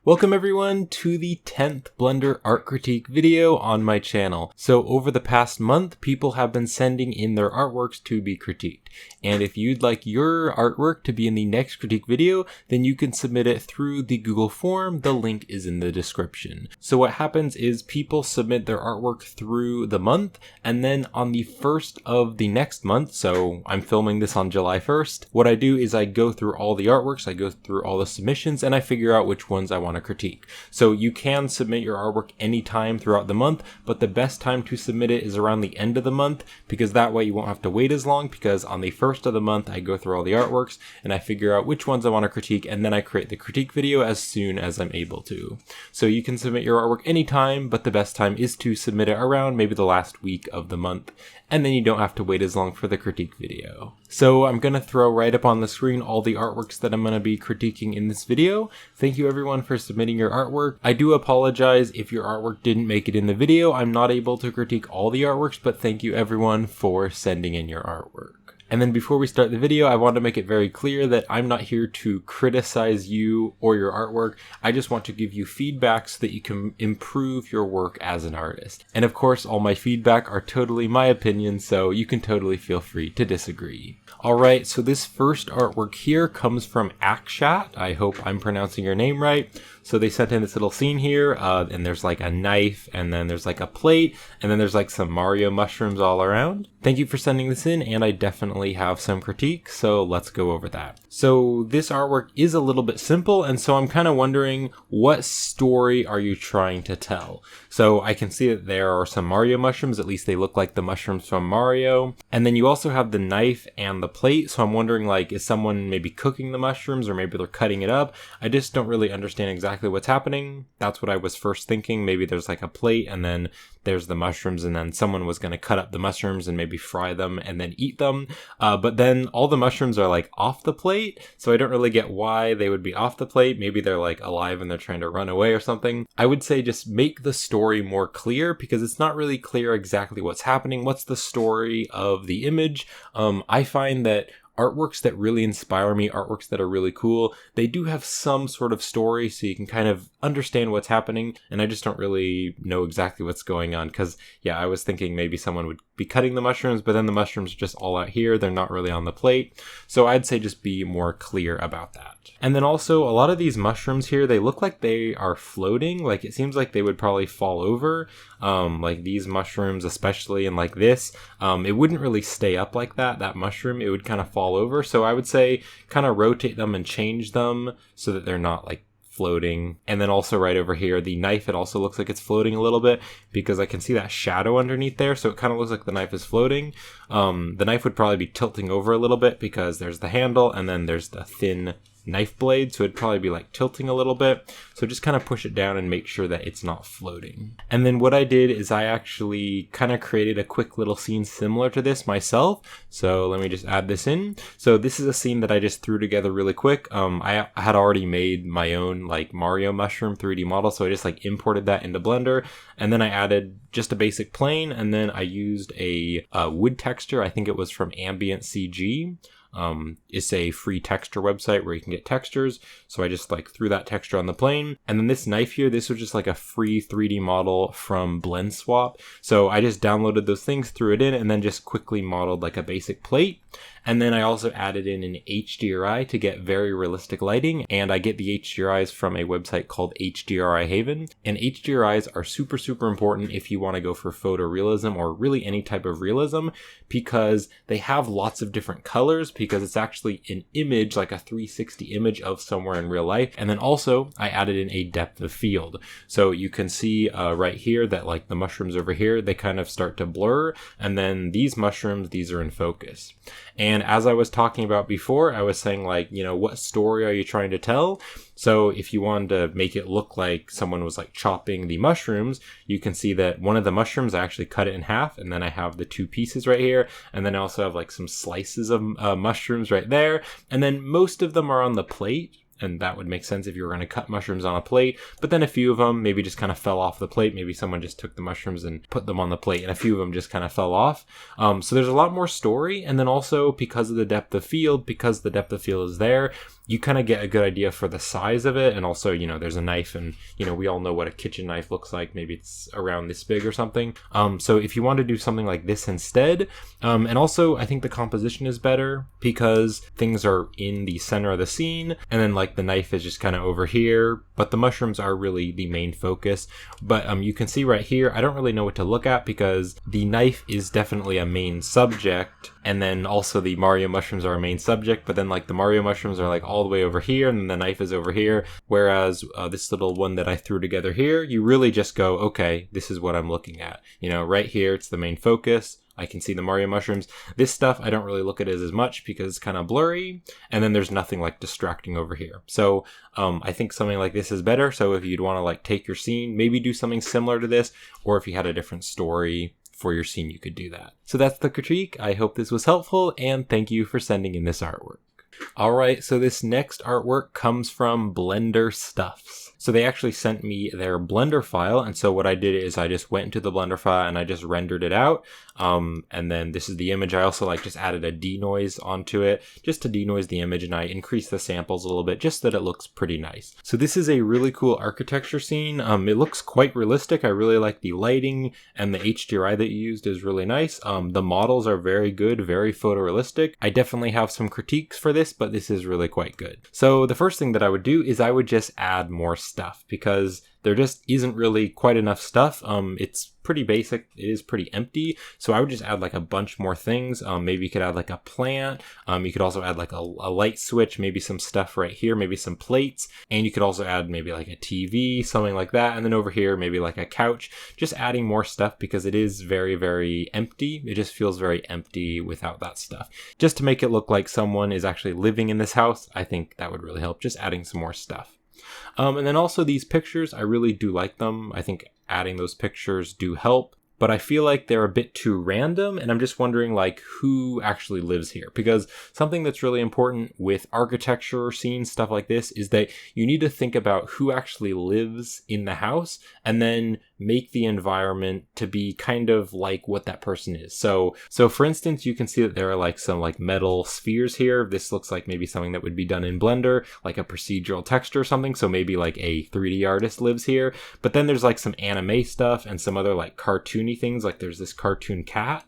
Welcome everyone to the 10th Blender art critique video on my channel. So over the past month, people have been sending in their artworks to be critiqued. And if you'd like your artwork to be in the next critique video, then you can submit it through the Google form. The link is in the description. So what happens is people submit their artwork through the month, and then on the 1st of the next month, so I'm filming this on July 1st, what I do is I go through all the artworks, I go through all the submissions, and I figure out which ones I want to critique. So you can submit your artwork anytime throughout the month, but the best time to submit it is around the end of the month, because that way you won't have to wait as long, because on the 1st of the month I go through all the artworks and I figure out which ones I want to critique, and then I create the critique video as soon as I'm able to. So you can submit your artwork anytime, but the best time is to submit it around maybe the last week of the month, and then you don't have to wait as long for the critique video. So I'm going to throw right up on the screen all the artworks that I'm going to be critiquing in this video. Thank you everyone for submitting your artwork. I do apologize if your artwork didn't make it in the video. I'm not able to critique all the artworks, but thank you everyone for sending in your artwork. And then before we start the video, I want to make it very clear that I'm not here to criticize you or your artwork. I just want to give you feedback so that you can improve your work as an artist. And of course, all my feedback are totally my opinion, so you can totally feel free to disagree. Alright, so this first artwork here comes from Akshat. I hope I'm pronouncing your name right. So they sent in this little scene here, and there's like a knife, and then there's like a plate, and then there's like some Mario mushrooms all around. Thank you for sending this in, and I definitely have some critique, so let's go over that. So this artwork is a little bit simple, and so I'm kind of wondering, what story are you trying to tell? So I can see that there are some Mario mushrooms, at least they look like the mushrooms from Mario. And then you also have the knife and the plate, so I'm wondering, like, is someone maybe cooking the mushrooms, or maybe they're cutting it up? I just don't really understand exactly what's happening. That's what I was first thinking. Maybe there's like a plate, and then there's the mushrooms, and then someone was going to cut up the mushrooms and maybe fry them and then eat them. But then all the mushrooms are like off the plate, so I don't really get why they would be off the plate. Maybe they're like alive and they're trying to run away or something. I would say just make the story more clear, because it's not really clear exactly what's happening. What's the story of the image? I find that artworks that really inspire me, artworks that are really cool, they do have some sort of story, so you can kind of understand what's happening, and I just don't really know exactly what's going on, because yeah, I was thinking maybe someone would be cutting the mushrooms, but then the mushrooms are just all out here, they're not really on the plate, so I'd say just be more clear about that. And then also, a lot of these mushrooms here, they look like they are floating, like it seems like they would probably fall over, like these mushrooms especially, and like this, it wouldn't really stay up like that mushroom, it would kind of fall over, so I would say kind of rotate them and change them so that they're not like floating. And then also right over here, the knife, it also looks like it's floating a little bit, because I can see that shadow underneath there, so it kind of looks like the knife is floating. The knife would probably be tilting over a little bit, because there's the handle and then there's the thin knife blade, so it'd probably be like tilting a little bit, so just kind of push it down and make sure that it's not floating. And then what I did is I actually kind of created a quick little scene similar to this myself, so let me just add this in. So this is a scene that I just threw together really quick. I had already made my own like Mario mushroom 3D model, so I just like imported that into Blender, and then I added just a basic plane, and then I used a wood texture. I think it was from Ambient CG. It's a free texture website where you can get textures, so I just like threw that texture on the plane. And then this knife here, this was just like a free 3D model from Blend Swap, so I just downloaded those things, threw it in, and then just quickly modeled like a basic plate. And then I also added in an HDRI to get very realistic lighting, and I get the HDRIs from a website called HDRI Haven. And HDRIs are super important if you want to go for photorealism, or really any type of realism, because they have lots of different colors, because it's actually an image, like a 360 image of somewhere in real life. And then also I added in a depth of field, so you can see right here that like the mushrooms over here, they kind of start to blur, and then these mushrooms, these are in focus. And as I was talking about before, I was saying, like, you know, what story are you trying to tell? So if you wanted to make it look like someone was like chopping the mushrooms, you can see that one of the mushrooms, I actually cut it in half, and then I have the two pieces right here, and then I also have like some slices of mushrooms right there, and then most of them are on the plate. and that would make sense if you were going to cut mushrooms on a plate. But then a few of them maybe just kind of fell off the plate. Maybe someone just took the mushrooms and put them on the plate, and a few of them just kind of fell off. So there's a lot more story, and then also because of the depth of field, because the depth of field is there, you kind of get a good idea for the size of it. And also, there's a knife, and we all know what a kitchen knife looks like. Maybe it's around this big or something. So if you want to do something like this instead, and also I think the composition is better because things are in the center of the scene, and then like the knife is just kind of over here, but the mushrooms are really the main focus. But you can see right here, I don't really know what to look at because the knife is definitely a main subject, and then also the Mario mushrooms are a main subject, but then like the Mario mushrooms are like all the way over here, and then the knife is over here. Whereas this little one that I threw together here, you really just go, okay, this is what I'm looking at. Right here, it's the main focus. I can see the Mario mushrooms. This stuff, I don't really look at it as much because it's kind of blurry, and then there's nothing like distracting over here. So I think something like this is better. So if you'd want to like take your scene, maybe do something similar to this, or if you had a different story for your scene, you could do that. So that's the critique. I hope this was helpful, and thank you for sending in this artwork. Alright, so this next artwork comes from Blender Stuffs. So they actually sent me their Blender file, and so what I did is I just went into the Blender file and I just rendered it out. And then this is the image. I also just added a denoise onto it just to denoise the image, and I increased the samples a little bit just so that it looks pretty nice. So this is a really cool architecture scene. It looks quite realistic. I really like the lighting, and the HDRI that you used is really nice. The models are very good, very photorealistic. I definitely have some critiques for this, but this is really quite good. So the first thing that I would do is I would just add more stuff because there just isn't really quite enough stuff. It's pretty basic. It is pretty empty. So I would just add like a bunch more things. Maybe you could add like a plant. You could also add like a light switch, maybe some stuff right here, maybe some plates. And you could also add maybe like a TV, something like that. And then over here, maybe like a couch, just adding more stuff because it is very, very empty. It just feels very empty without that stuff. Just to make it look like someone is actually living in this house, I think that would really help, just adding some more stuff. And then also these pictures, I really do like them. I think adding those pictures do help, but I feel like they're a bit too random, and I'm just wondering like who actually lives here, because something that's really important with architecture scenes, stuff like this, is that you need to think about who actually lives in the house and then make the environment to be kind of like what that person is. So for instance, you can see that there are like some like metal spheres here. This looks like maybe something that would be done in Blender, like a procedural texture or something. So maybe like a 3D artist lives here, but then there's like some anime stuff and some other like cartoony things, like there's this cartoon cat.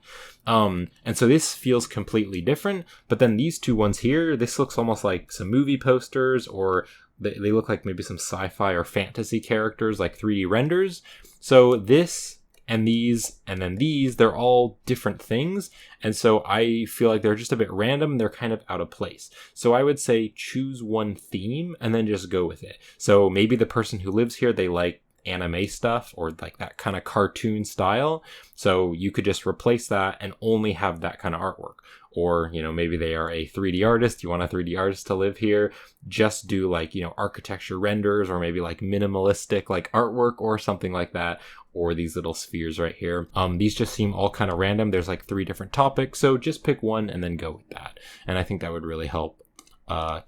And so this feels completely different, but then these two ones here, this looks almost like some movie posters, or they look like maybe some sci-fi or fantasy characters, like 3D renders. So this and these and then these, they're all different things. And so I feel like they're just a bit random. They're kind of out of place. So I would say choose one theme and then just go with it. So maybe the person who lives here, they like anime stuff or like that kind of cartoon style. So you could just replace that and only have that kind of artwork. Or, maybe they are a 3D artist. You want a 3D artist to live here. Just do like, architecture renders, or maybe like minimalistic like artwork or something like that. Or these little spheres right here. These just seem all kind of random. There's like 3 different topics. So just pick one and then go with that. And I think that would really help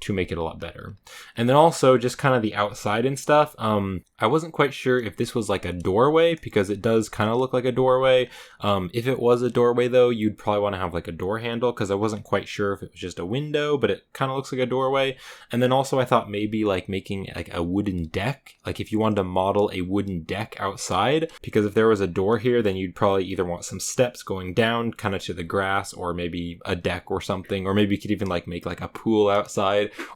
to make it a lot better. And then also just kind of the outside and stuff. I wasn't quite sure if this was like a doorway, because it does kind of look like a doorway. If it was a doorway though, you'd probably want to have like a door handle, because I wasn't quite sure if it was just a window, but it kind of looks like a doorway. And then also I thought maybe like making like a wooden deck, like if you wanted to model a wooden deck outside, because if there was a door here, then you'd probably either want some steps going down kind of to the grass, or maybe a deck or something, or maybe you could even like make like a pool outside.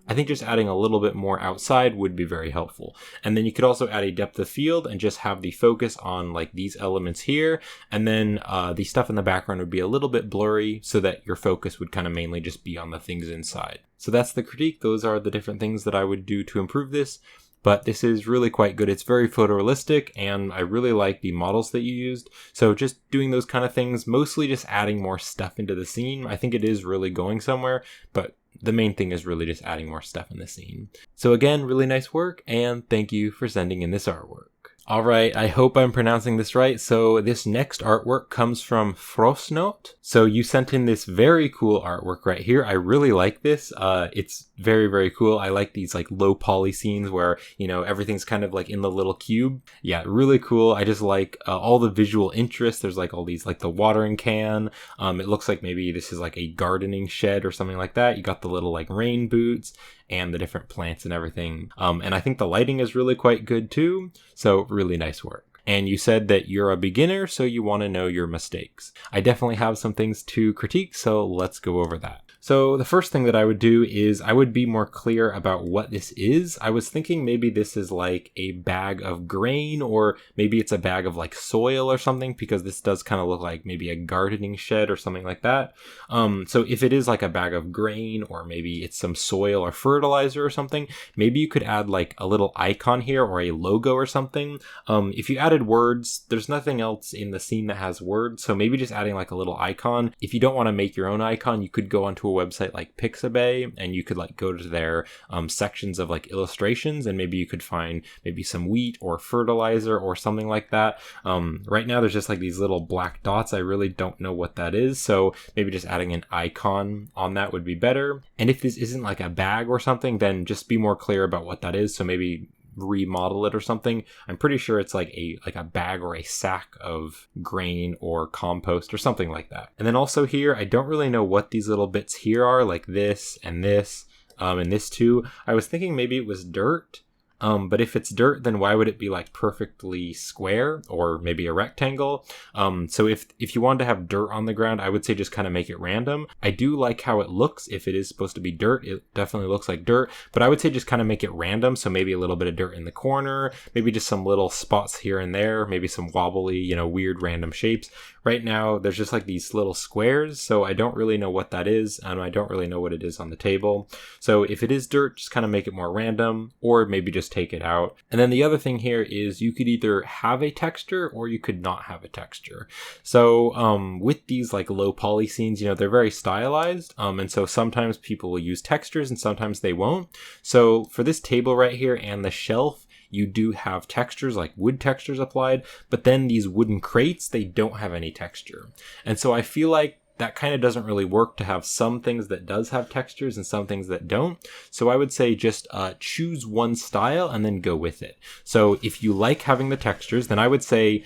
I think just adding a little bit more outside would be very helpful. And then you could also add a depth of field and just have the focus on like these elements here. And then the stuff in the background would be a little bit blurry, so that your focus would kind of mainly just be on the things inside. So that's the critique. Those are the different things that I would do to improve this. But this is really quite good. It's very photorealistic, and I really like the models that you used. So just doing those kind of things, mostly just adding more stuff into the scene. I think it is really going somewhere, but the main thing is really just adding more stuff in the scene. So again, really nice work, and thank you for sending in this artwork. All right, I hope I'm pronouncing this right. So this next artwork comes from Frostnote. So you sent in this very cool artwork right here. I really like this. It's very, very cool. I like these like low poly scenes where, you know, everything's kind of like in the little cube. Yeah, really cool. I just like all the visual interest. There's like all these, like the watering can. It looks like maybe this is like a gardening shed or something like that. You got the little like rain boots and the different plants and everything. And I think the lighting is really quite good too. So really nice work. And you said that you're a beginner, so you want to know your mistakes. I definitely have some things to critique, so let's go over that. So the first thing that I would do is I would be more clear about what this is. I was thinking maybe this is like a bag of grain, or maybe it's a bag of like soil or something, because this does kind of look like maybe a gardening shed or something like that. So if it is like a bag of grain, or maybe it's some soil or fertilizer or something, maybe you could add like a little icon here or a logo or something. If you added words, there's nothing else in the scene that has words, so maybe just adding like a little icon. If you don't want to make your own icon, you could go onto a website like Pixabay, and you could like go to their sections of like illustrations, and maybe you could find maybe some wheat or fertilizer or something like that. Right now there's just like these little black dots. I really don't know what that is, so maybe just adding an icon on that would be better. And if this isn't like a bag or something, then just be more clear about what that is, so maybe remodel it or something. I'm pretty sure it's like a bag or a sack of grain or compost or something like that. And then also here, I don't really know what these little bits here are, like this and this and this too. I was thinking maybe it was dirt. But if it's dirt, then why would it be like perfectly square or maybe a rectangle? So if you wanted to have dirt on the ground, I would say just kind of make it random. I do like how it looks. If it is supposed to be dirt, it definitely looks like dirt, but I would say just kind of make it random. So maybe a little bit of dirt in the corner, maybe just some little spots here and there, maybe some wobbly, you know, weird random shapes. Right now, there's just like these little squares, so I don't really know what that is, and I don't really know what it is on the table. So if it is dirt, just kind of make it more random, or maybe just take it out. And then the other thing here is you could either have a texture or you could not have a texture. So with these like low poly scenes, you know, they're very stylized, and so sometimes people will use textures and sometimes they won't. So for this table right here and the shelf, you do have textures, like wood textures applied, but then these wooden crates, they don't have any texture. And so I feel like that kind of doesn't really work to have some things that does have textures and some things that don't. So I would say just choose one style and then go with it. So if you like having the textures, then I would say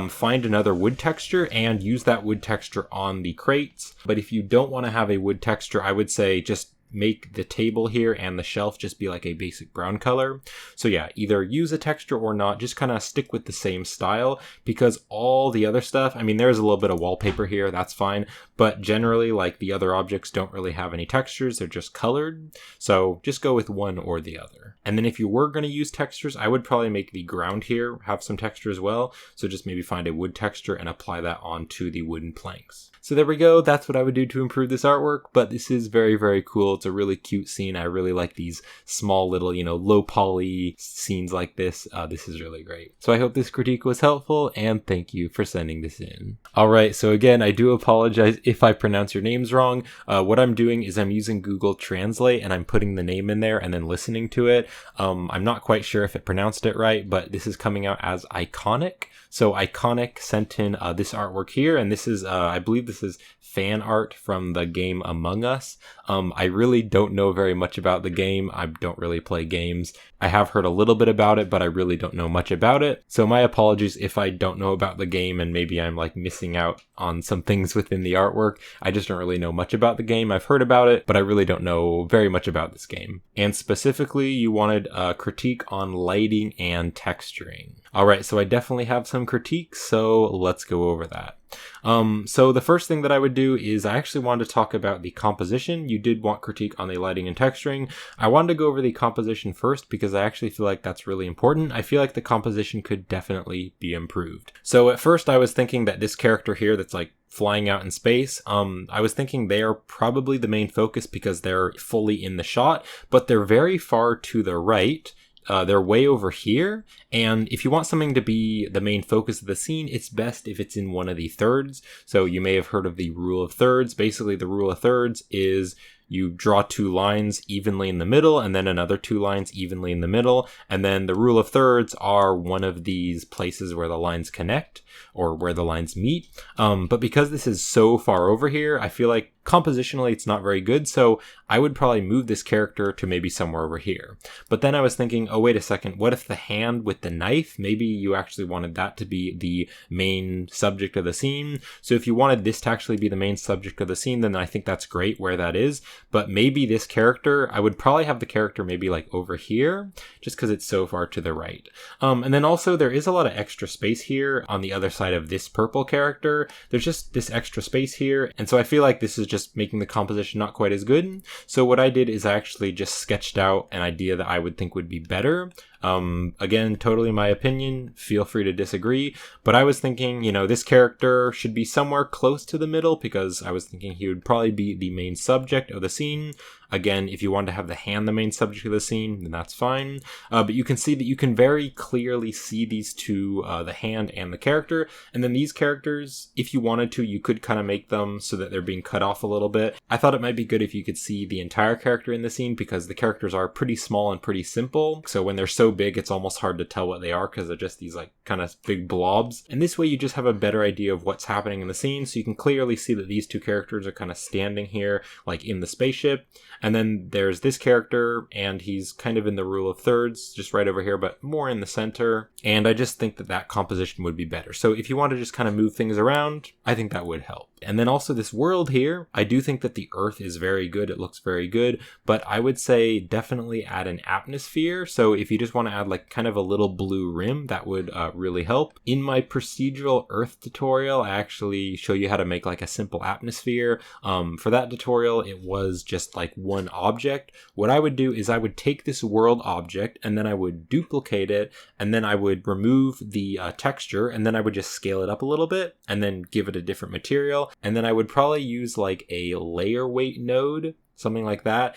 find another wood texture and use that wood texture on the crates. But if you don't want to have a wood texture, I would say just make the table here and the shelf just be like a basic brown color. So yeah, either use a texture or not, just kind of stick with the same style, because all the other stuff, I mean, there's a little bit of wallpaper here, that's fine, but generally like the other objects don't really have any textures, they're just colored. So just go with one or the other. And then if you were going to use textures, I would probably make the ground here have some texture as well. So just maybe find a wood texture and apply that onto the wooden planks. So there we go. That's what I would do to improve this artwork, but this is very, very cool. It's a really cute scene. I really like these small little, you know, low poly scenes like this. This is really great. So I hope this critique was helpful, and thank you for sending this in. All right. So again, I do apologize if I pronounce your names wrong. What I'm doing is I'm using Google Translate and I'm putting the name in there and then listening to it. I'm not quite sure if it pronounced it right, but this is coming out as Iconic. So Iconic sent in this artwork here, and this is, I believe this is fan art from the game Among Us. I really don't know very much about the game. I don't really play games. I have heard a little bit about it, but I really don't know much about it. So my apologies if I don't know about the game and maybe I'm like missing out on some things within the artwork. I just don't really know much about the game. I've heard about it, but I really don't know very much about this game. And specifically, you wanted a critique on lighting and texturing. All right, so I definitely have some critiques, so let's go over that. So the first thing that I would do is I actually wanted to talk about the composition. You did want critique on the lighting and texturing. I wanted to go over the composition first because I actually feel like that's really important. I feel like the composition could definitely be improved. So at first I was thinking that this character here that's like flying out in space, I was thinking they are probably the main focus because they're fully in the shot, but they're very far to the right. They're way over here, and if you want something to be the main focus of the scene, it's best if it's in one of the thirds. So you may have heard of the rule of thirds. Basically, the rule of thirds is you draw 2 lines evenly in the middle, and then another 2 lines evenly in the middle, and then the rule of thirds are one of these places where the lines connect, or where the lines meet. But because this is so far over here, I feel like compositionally it's not very good, so I would probably move this character to maybe somewhere over here. But then I was thinking, oh wait a second, what if the hand with the knife, maybe you actually wanted that to be the main subject of the scene. So if you wanted this to actually be the main subject of the scene, then I think that's great where that is. But maybe this character, I would probably have the character maybe like over here, just because it's so far to the right. And then also there is a lot of extra space here on the other side of this purple character. There's just this extra space here, and so I feel like this is just making the composition not quite as good. So what I did is I actually just sketched out an idea that I would think would be better. Again, totally my opinion, feel free to disagree, but I was thinking, this character should be somewhere close to the middle, because I was thinking he would probably be the main subject of the scene. Again, if you want to have the hand the main subject of the scene, then that's fine. But you can see that you can very clearly see these two, the hand and the character. And then these characters, if you wanted to, you could kind of make them so that they're being cut off a little bit. I thought it might be good if you could see the entire character in the scene, because the characters are pretty small and pretty simple. So when they're so big, it's almost hard to tell what they are, because they're just these like kind of big blobs. And this way you just have a better idea of what's happening in the scene. So you can clearly see that these two characters are kind of standing here, like in the spaceship. And then there's this character, and he's kind of in the rule of thirds, just right over here, but more in the center. And I just think that that composition would be better. So if you want to just kind of move things around, I think that would help. And then also this world here, I do think that the earth is very good. It looks very good, but I would say definitely add an atmosphere. So if you just want to add like kind of a little blue rim, that would really help. In my procedural earth tutorial, I actually show you how to make like a simple atmosphere. For that tutorial, it was just like one object. What I would do is I would take this world object, and then I would duplicate it, and then I would remove the texture, and then I would just scale it up a little bit, and then give it a different material. And then I would probably use like a layer weight node, something like that,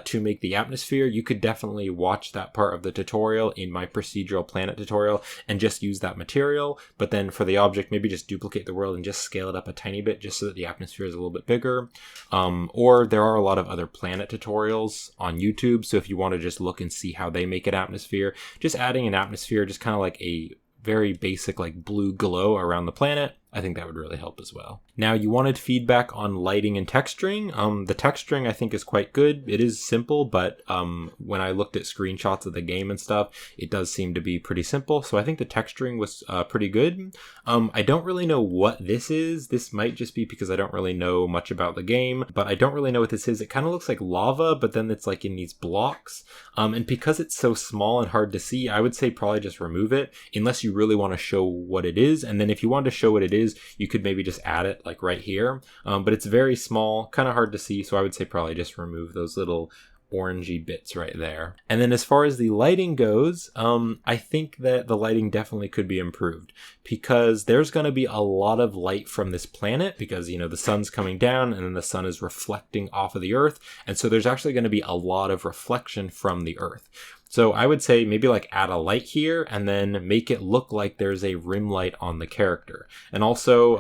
to make the atmosphere. You could definitely watch that part of the tutorial in my procedural planet tutorial and just use that material. But then for the object, maybe just duplicate the world and just scale it up a tiny bit, just so that the atmosphere is a little bit bigger. Or there are a lot of other planet tutorials on YouTube. So if you want to just look and see how they make an atmosphere, just adding an atmosphere, just kind of like a very basic like blue glow around the planet, I think that would really help as well. Now, you wanted feedback on lighting and texturing. The texturing I think is quite good. It is simple, but when I looked at screenshots of the game and stuff, it does seem to be pretty simple. So I think the texturing was pretty good. I don't really know what this is. This might just be because I don't really know much about the game, but I don't really know what this is. It kind of looks like lava, but then it's like in these blocks. And because it's so small and hard to see, I would say probably just remove it, unless you really want to show what it is. And then if you want to show what it is, you could maybe just add it like right here, but it's very small, kind of hard to see, so I would say probably just remove those little orangey bits right there. And then as far as the lighting goes, I think that the lighting definitely could be improved, because there's going to be a lot of light from this planet, because the sun's coming down and then the sun is reflecting off of the earth, and so there's actually going to be a lot of reflection from the earth. So I would say maybe like add a light here, and then make it look like there's a rim light on the character. And also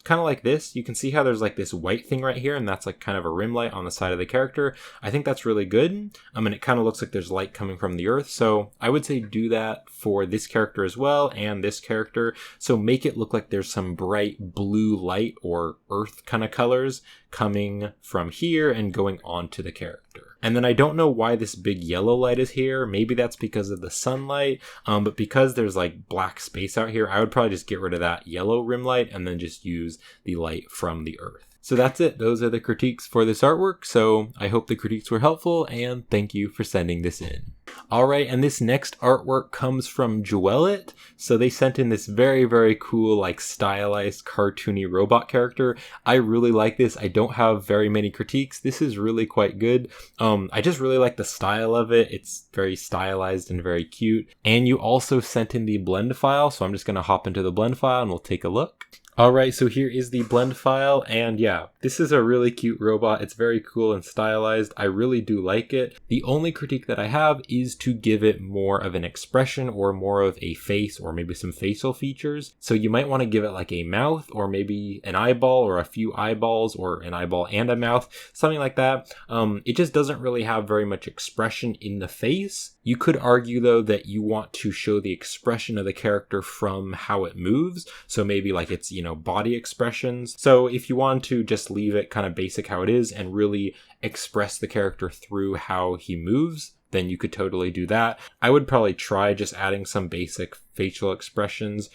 kind of like this, you can see how there's like this white thing right here, and that's like kind of a rim light on the side of the character. I think that's really good. And it kind of looks like there's light coming from the earth. So I would say do that for this character as well, and this character. So make it look like there's some bright blue light or earth kind of colors coming from here and going on to the character. And then I don't know why this big yellow light is here. Maybe that's because of the sunlight, but because there's like black space out here, I would probably just get rid of that yellow rim light and then just use the light from the earth. So that's it. Those are the critiques for this artwork. So I hope the critiques were helpful, and thank you for sending this in. All right, and this next artwork comes from Joellet. So they sent in this very, very cool, like stylized, cartoony robot character. I really like this. I don't have very many critiques. This is really quite good. I just really like the style of it. It's very stylized and very cute. And you also sent in the blend file, so I'm just going to hop into the blend file and we'll take a look. Alright, so here is the blend file, and yeah, this is a really cute robot. It's very cool and stylized. I really do like it. The only critique that I have is to give it more of an expression or more of a face or maybe some facial features. So you might want to give it like a mouth or maybe an eyeball or a few eyeballs or an eyeball and a mouth, something like that. It just doesn't really have very much expression in the face. You could argue though that you want to show the expression of the character from how it moves. So maybe like it's, body expressions. So if you want to just leave it kind of basic how it is and really express the character through how he moves, then you could totally do that. I would probably try just adding some basic facial expressions,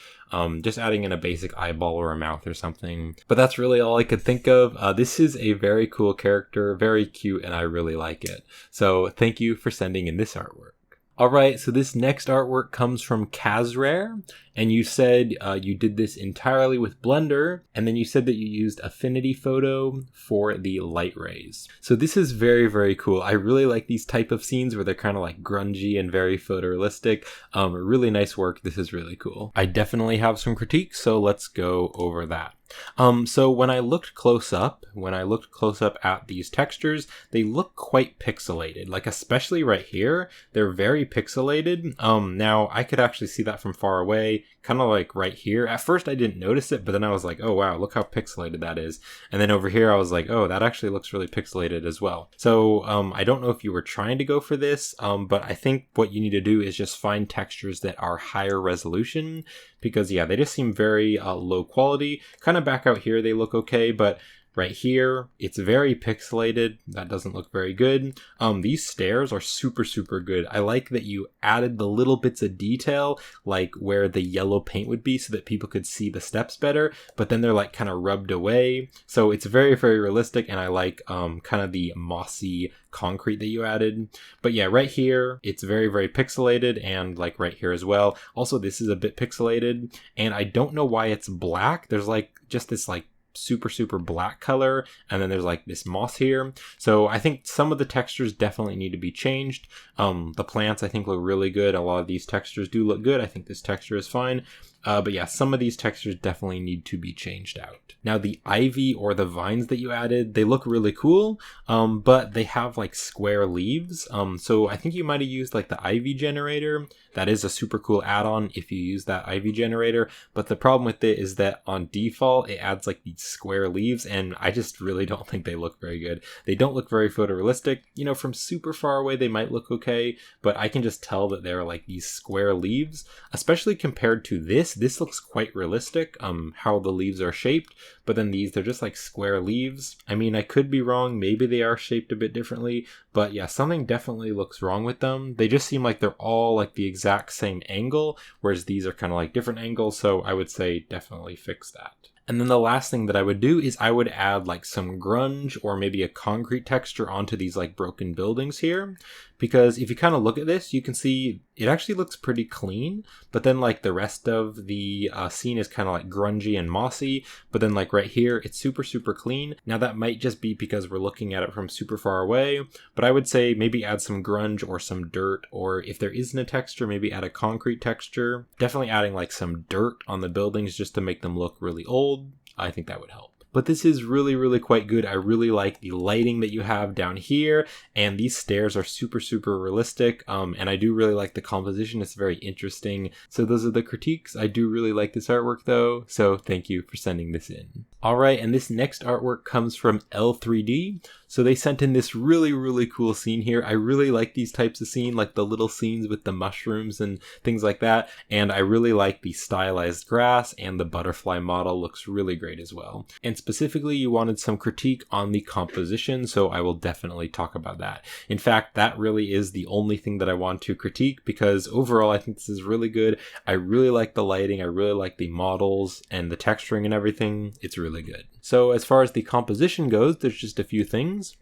just adding in a basic eyeball or a mouth or something. But that's really all I could think of. This is a very cool character, very cute, and I really like it. So thank you for sending in this artwork. Alright, so this next artwork comes from Kazrare, and you said you did this entirely with Blender, and then you said that you used Affinity Photo for the light rays. So this is very, very cool. I really like these type of scenes where they're kind of like grungy and very photorealistic. Really nice work. This is really cool. I definitely have some critiques, so let's go over that. So when I looked close up at these textures, they look quite pixelated, like especially right here, they're very pixelated. Now I could actually see that from far away, kind of like right here. At first I didn't notice it, but then I was like, oh wow, look how pixelated that is. And then over here I was like, oh, that actually looks really pixelated as well. So I don't know if you were trying to go for this, but I think what you need to do is just find textures that are higher resolution, because yeah, they just seem very low quality. Kind of back out here they look okay, but right here it's very pixelated. That doesn't look very good. These stairs are super good. I like that you added the little bits of detail, like where the yellow paint would be, so that people could see the steps better, but then they're like kind of rubbed away. So it's very realistic, and I like kind of the mossy concrete that you added. But yeah, right here it's very pixelated, and like right here as well. Also, this is a bit pixelated, and I don't know why it's black. There's like just this like super black color, and then there's like this moss here. So I think some of the textures definitely need to be changed. The plants I think look really good. A lot of these textures do look good. I think this texture is fine. But yeah, some of these textures definitely need to be changed out. Now the ivy or the vines that you added, they look really cool, but they have like square leaves. So I think you might have used like the ivy generator. That is a super cool add-on if you use that ivy generator. But the problem with it is that on default, it adds like these square leaves, and I just really don't think they look very good. They don't look very photorealistic. From super far away, they might look okay, but I can just tell that they're like these square leaves, especially compared to this. This looks quite realistic, how the leaves are shaped, but then they're just like square leaves. I mean, I could be wrong. Maybe they are shaped a bit differently, but yeah, something definitely looks wrong with them. They just seem like they're all like the exact same angle, whereas these are kind of like different angles, so I would say definitely fix that. And then the last thing that I would do is I would add like some grunge or maybe a concrete texture onto these like broken buildings here. Because if you kind of look at this, you can see it actually looks pretty clean, but then like the rest of the scene is kind of like grungy and mossy, but then like right here, it's super clean. Now that might just be because we're looking at it from super far away, but I would say maybe add some grunge or some dirt, or if there isn't a texture, maybe add a concrete texture. Definitely adding like some dirt on the buildings just to make them look really old. I think that would help. But this is really quite good. I really like the lighting that you have down here, and these stairs are super realistic, and I do really like the composition. It's very interesting. So those are the critiques. I do really like this artwork though, so thank you for sending this in. Alright, and this next artwork comes from L3D. So they sent in this really cool scene here. I really like these types of scenes, like the little scenes with the mushrooms and things like that, and I really like the stylized grass, and the butterfly model looks really great as well. And specifically, you wanted some critique on the composition, so I will definitely talk about that. In fact, that really is the only thing that I want to critique, because overall I think this is really good. I really like the lighting, I really like the models and the texturing and everything. It's really good. So as far as the composition goes, there's just a few things.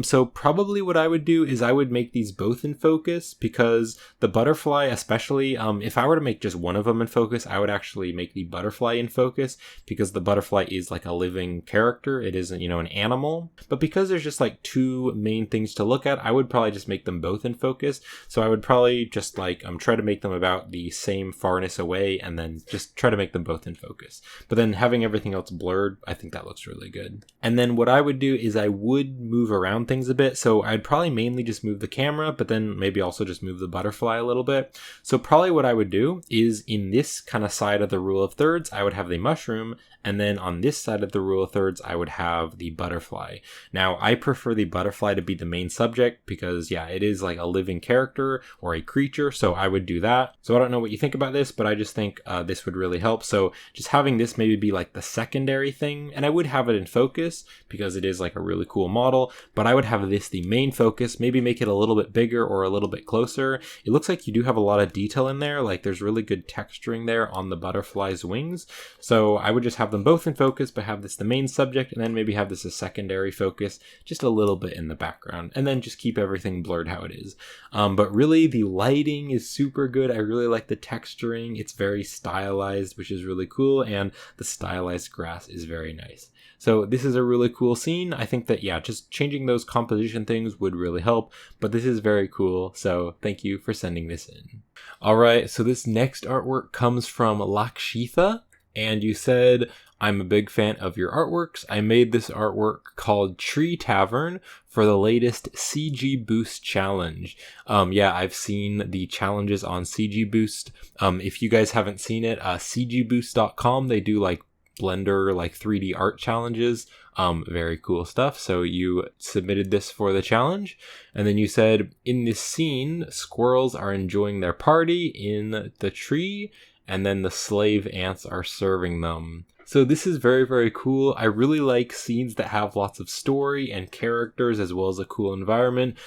So probably what I would do is I would make these both in focus, because the butterfly especially, if I were to make just one of them in focus, I would actually make the butterfly in focus, because the butterfly is like a living character. It isn't, an animal. But because there's just like two main things to look at, I would probably just make them both in focus. So I would probably just try to make them about the same farness away, and then just try to make them both in focus. But then having everything else blurred, I think that looks really good. And then what I would do is I would move around things a bit. So I'd probably mainly just move the camera, but then maybe also just move the butterfly a little bit. So probably what I would do is in this kind of side of the rule of thirds, I would have the mushroom, and then on this side of the rule of thirds, I would have the butterfly. Now, I prefer the butterfly to be the main subject because, yeah, it is like a living character or a creature, so I would do that. So I don't know what you think about this, but I just think this would really help. So just having this maybe be like the secondary thing, and I would have it in focus because it is like a really cool model, but I would have this the main focus, maybe make it a little bit bigger or a little bit closer. It looks like you do have a lot of detail in there, like there's really good texturing there on the butterfly's wings. So I would just have them both in focus, but have this the main subject, and then maybe have this a secondary focus, just a little bit in the background, and then just keep everything blurred how it is. But really, the lighting is super good. I really like the texturing. It's very stylized, which is really cool, and the stylized grass is very nice. So this is a really cool scene. I think that, yeah, just changing those composition things would really help, but this is very cool, so thank you for sending this in. Alright, so this next artwork comes from Lakshitha, and you said, I'm a big fan of your artworks. I made this artwork called Tree Tavern for the latest CG Boost challenge. Yeah, I've seen the challenges on CG Boost. If you guys haven't seen it, cgboost.com, they do like Blender, like 3D art challenges. Very cool stuff. So you submitted this for the challenge, and then you said, in this scene, squirrels are enjoying their party in the tree, and then the slave ants are serving them. So this is very, very cool. I really like scenes that have lots of story and characters as well as a cool environment.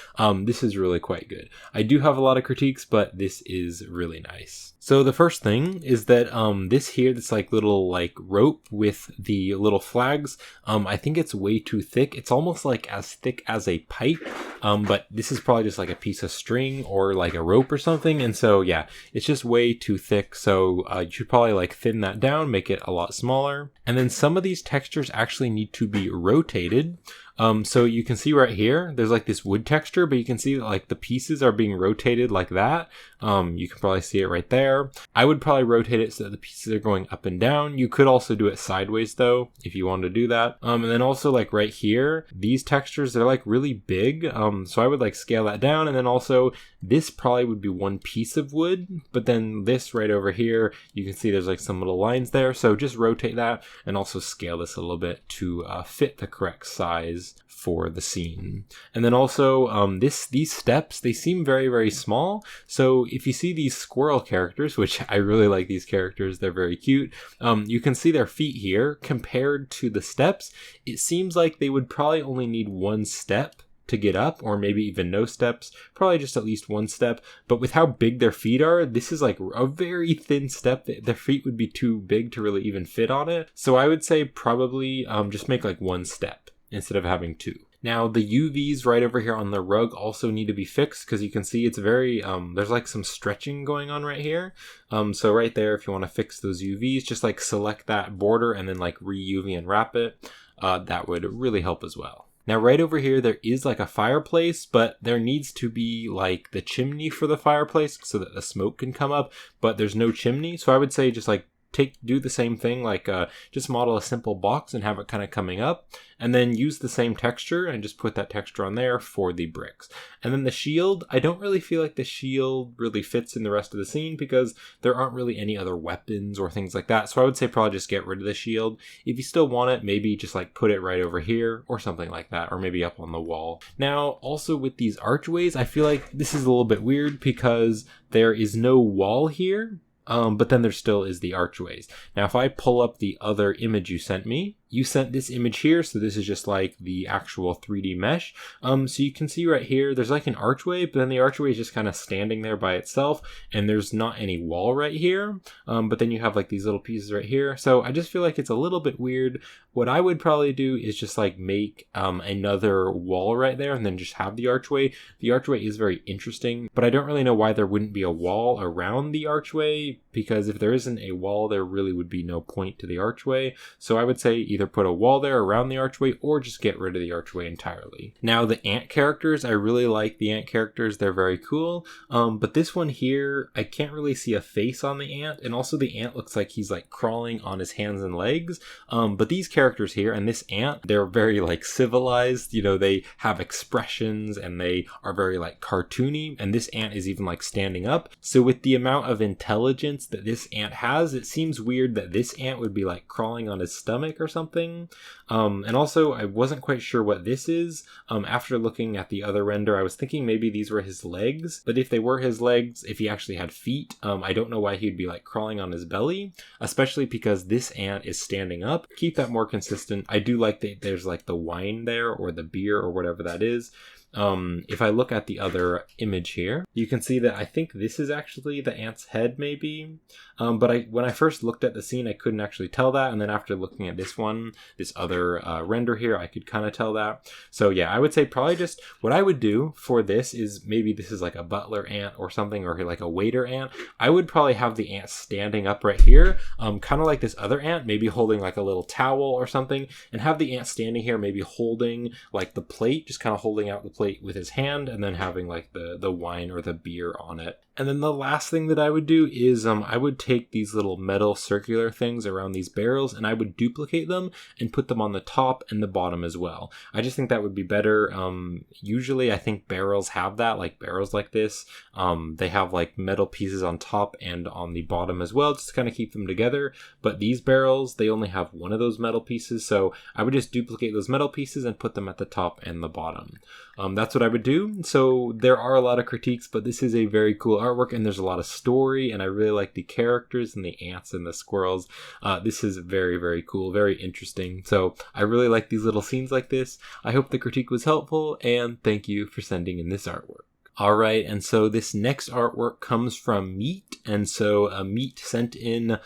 This is really quite good. I do have a lot of critiques, but this is really nice. So the first thing is that this here, this like little like rope with the little flags, I think it's way too thick. It's almost like as thick as a pipe, but this is probably just like a piece of string or like a rope or something. And so yeah, it's just way too thick. So you should probably like thin that down, make it a lot smaller. And then some of these textures actually need to be rotated. So you can see right here, there's like this wood texture, but you can see that like the pieces are being rotated like that. You can probably see it right there. I would probably rotate it so that the pieces are going up and down. You could also do it sideways though, if you wanted to do that. And then also like right here, these textures, they're like really big. So I would like scale that down. And then also this probably would be one piece of wood, but then this right over here, you can see there's like some little lines there. So just rotate that and also scale this a little bit to fit the correct size for the scene. And then also these steps, they seem very, very small. So if you see these squirrel characters, which I really like these characters, they're very cute, you can see their feet here compared to the steps. It seems like they would probably only need one step to get up, or maybe even no steps, probably just at least one step. But with how big their feet are, this is like a very thin step. Their feet would be too big to really even fit on it. So I would say probably just make like one step instead of having two. Now the UVs right over here on the rug also need to be fixed, because you can see it's very, there's like some stretching going on right here. So right there, if you want to fix those UVs, just like select that border and then like re-UV and wrap it. That would really help as well. Now right over here, there is like a fireplace, but there needs to be like the chimney for the fireplace so that the smoke can come up, but there's no chimney. So I would say just like do the same thing, like just model a simple box and have it kind of coming up, and then use the same texture and just put that texture on there for the bricks. And then the shield, I don't really feel like the shield really fits in the rest of the scene because there aren't really any other weapons or things like that. So I would say probably just get rid of the shield. If you still want it, maybe just like put it right over here or something like that, or maybe up on the wall. Now also with these archways, I feel like this is a little bit weird because there is no wall here. But then there still is the archways. Now, if I pull up the other image you sent me, you sent this image here, so this is just like the actual 3D mesh. So you can see right here, there's like an archway, but then the archway is just kind of standing there by itself, and there's not any wall right here. But then you have like these little pieces right here. So I just feel like it's a little bit weird. What I would probably do is just like make another wall right there and then just have the archway. The archway is very interesting, but I don't really know why there wouldn't be a wall around the archway, because if there isn't a wall, there really would be no point to the archway. So I would say either put a wall there around the archway or just get rid of the archway entirely. Now the ant characters, I really like the ant characters. They're very cool. But this one here, I can't really see a face on the ant, and also the ant looks like he's like crawling on his hands and legs. But these characters here and this ant, they're very like civilized, you know, they have expressions and they are very like cartoony, and this ant is even like standing up. So with the amount of intelligence that this ant has, it seems weird that this ant would be like crawling on his stomach or something. And also I wasn't quite sure what this is. After looking at the other render, I was thinking maybe these were his legs, but if they were his legs, if he actually had feet, I don't know why he'd be like crawling on his belly, especially because this ant is standing up. Keep that more consistent. I do like that there's like the wine there, or the beer, or whatever that is. If I look at the other image here, you can see that I think this is actually the ant's head maybe. But when I first looked at the scene, I couldn't actually tell that. And then after looking at this other render here, I could kind of tell that. So yeah, I would say probably just what I would do for this is maybe this is like a butler ant or something, or like a waiter ant. I would probably have the ant standing up right here, kind of like this other ant, maybe holding like a little towel or something, and have the ant standing here, maybe holding like the plate, just kind of holding out the plate with his hand, and then having like the wine or the beer on it. And then the last thing that I would do is I would take these little metal circular things around these barrels, and I would duplicate them and put them on the top and the bottom as well. I just think that would be better. Usually I think barrels have that, like barrels like this. They have like metal pieces on top and on the bottom as well, just to kind of keep them together. But these barrels, they only have one of those metal pieces, so I would just duplicate those metal pieces and put them at the top and the bottom. That's what I would do. So there are a lot of critiques, but this is a very cool artwork, and there's a lot of story, and I really like the characters and the ants and the squirrels. This is very, very cool, very interesting. So I really like these little scenes like this. I hope the critique was helpful, and thank you for sending in this artwork. Alright, and so this next artwork comes from Meat, and so Meat sent in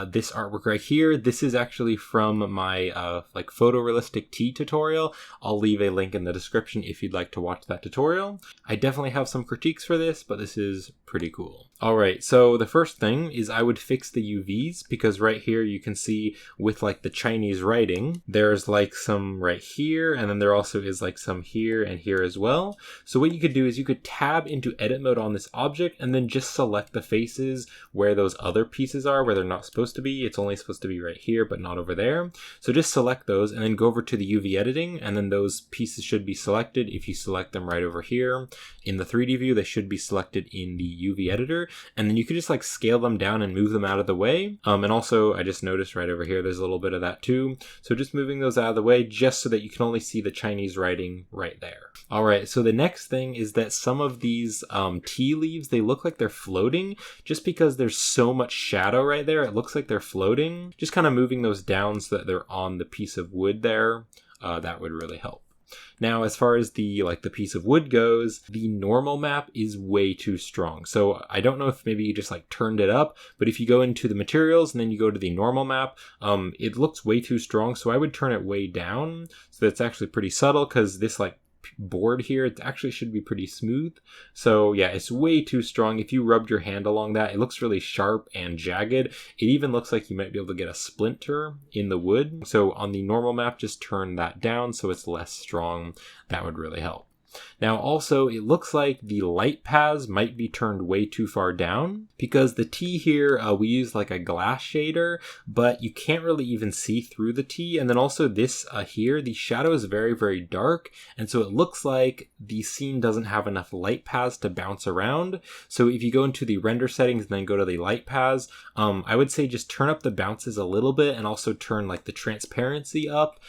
this artwork right here. This is actually from my like photorealistic tea tutorial. I'll leave a link in the description if you'd like to watch that tutorial. I definitely have some critiques for this, but this is pretty cool. Alright, so the first thing is I would fix the UVs, because right here you can see with like the Chinese writing, there's like some right here, and then there also is like some here and here as well. So what you could do is you could tab into edit mode on this object and then just select the faces where those other pieces are, where they're not supposed to be. It's only supposed to be right here, but not over there. So just select those and then go over to the UV editing, and then those pieces should be selected. If you select them right over here in the 3D view, they should be selected in the UV editor, and then you could just like scale them down and move them out of the way. And also I just noticed right over here, there's a little bit of that too. So just moving those out of the way just so that you can only see the Chinese writing right there. All right, so the next thing is that some of these tea leaves, they look like they're floating just because there's so much shadow right there. It looks like they're floating. Just kind of moving those down so that they're on the piece of wood there, that would really help. Now, as far as the piece of wood goes, the normal map is way too strong. So I don't know if maybe you just like turned it up, but if you go into the materials and then you go to the normal map, it looks way too strong. So I would turn it way down so that's actually pretty subtle, because this like board here, it actually should be pretty smooth. So yeah, it's way too strong. If you rubbed your hand along that, it looks really sharp and jagged. It even looks like you might be able to get a splinter in the wood. So on the normal map, just turn that down so it's less strong. That would really help. Now also, it looks like the light paths might be turned way too far down, because the tea here, we use like a glass shader, but you can't really even see through the tea. And then also this here, the shadow is very, very dark. And so it looks like the scene doesn't have enough light paths to bounce around. So if you go into the render settings and then go to the light paths, I would say just turn up the bounces a little bit, and also turn like the transparency up,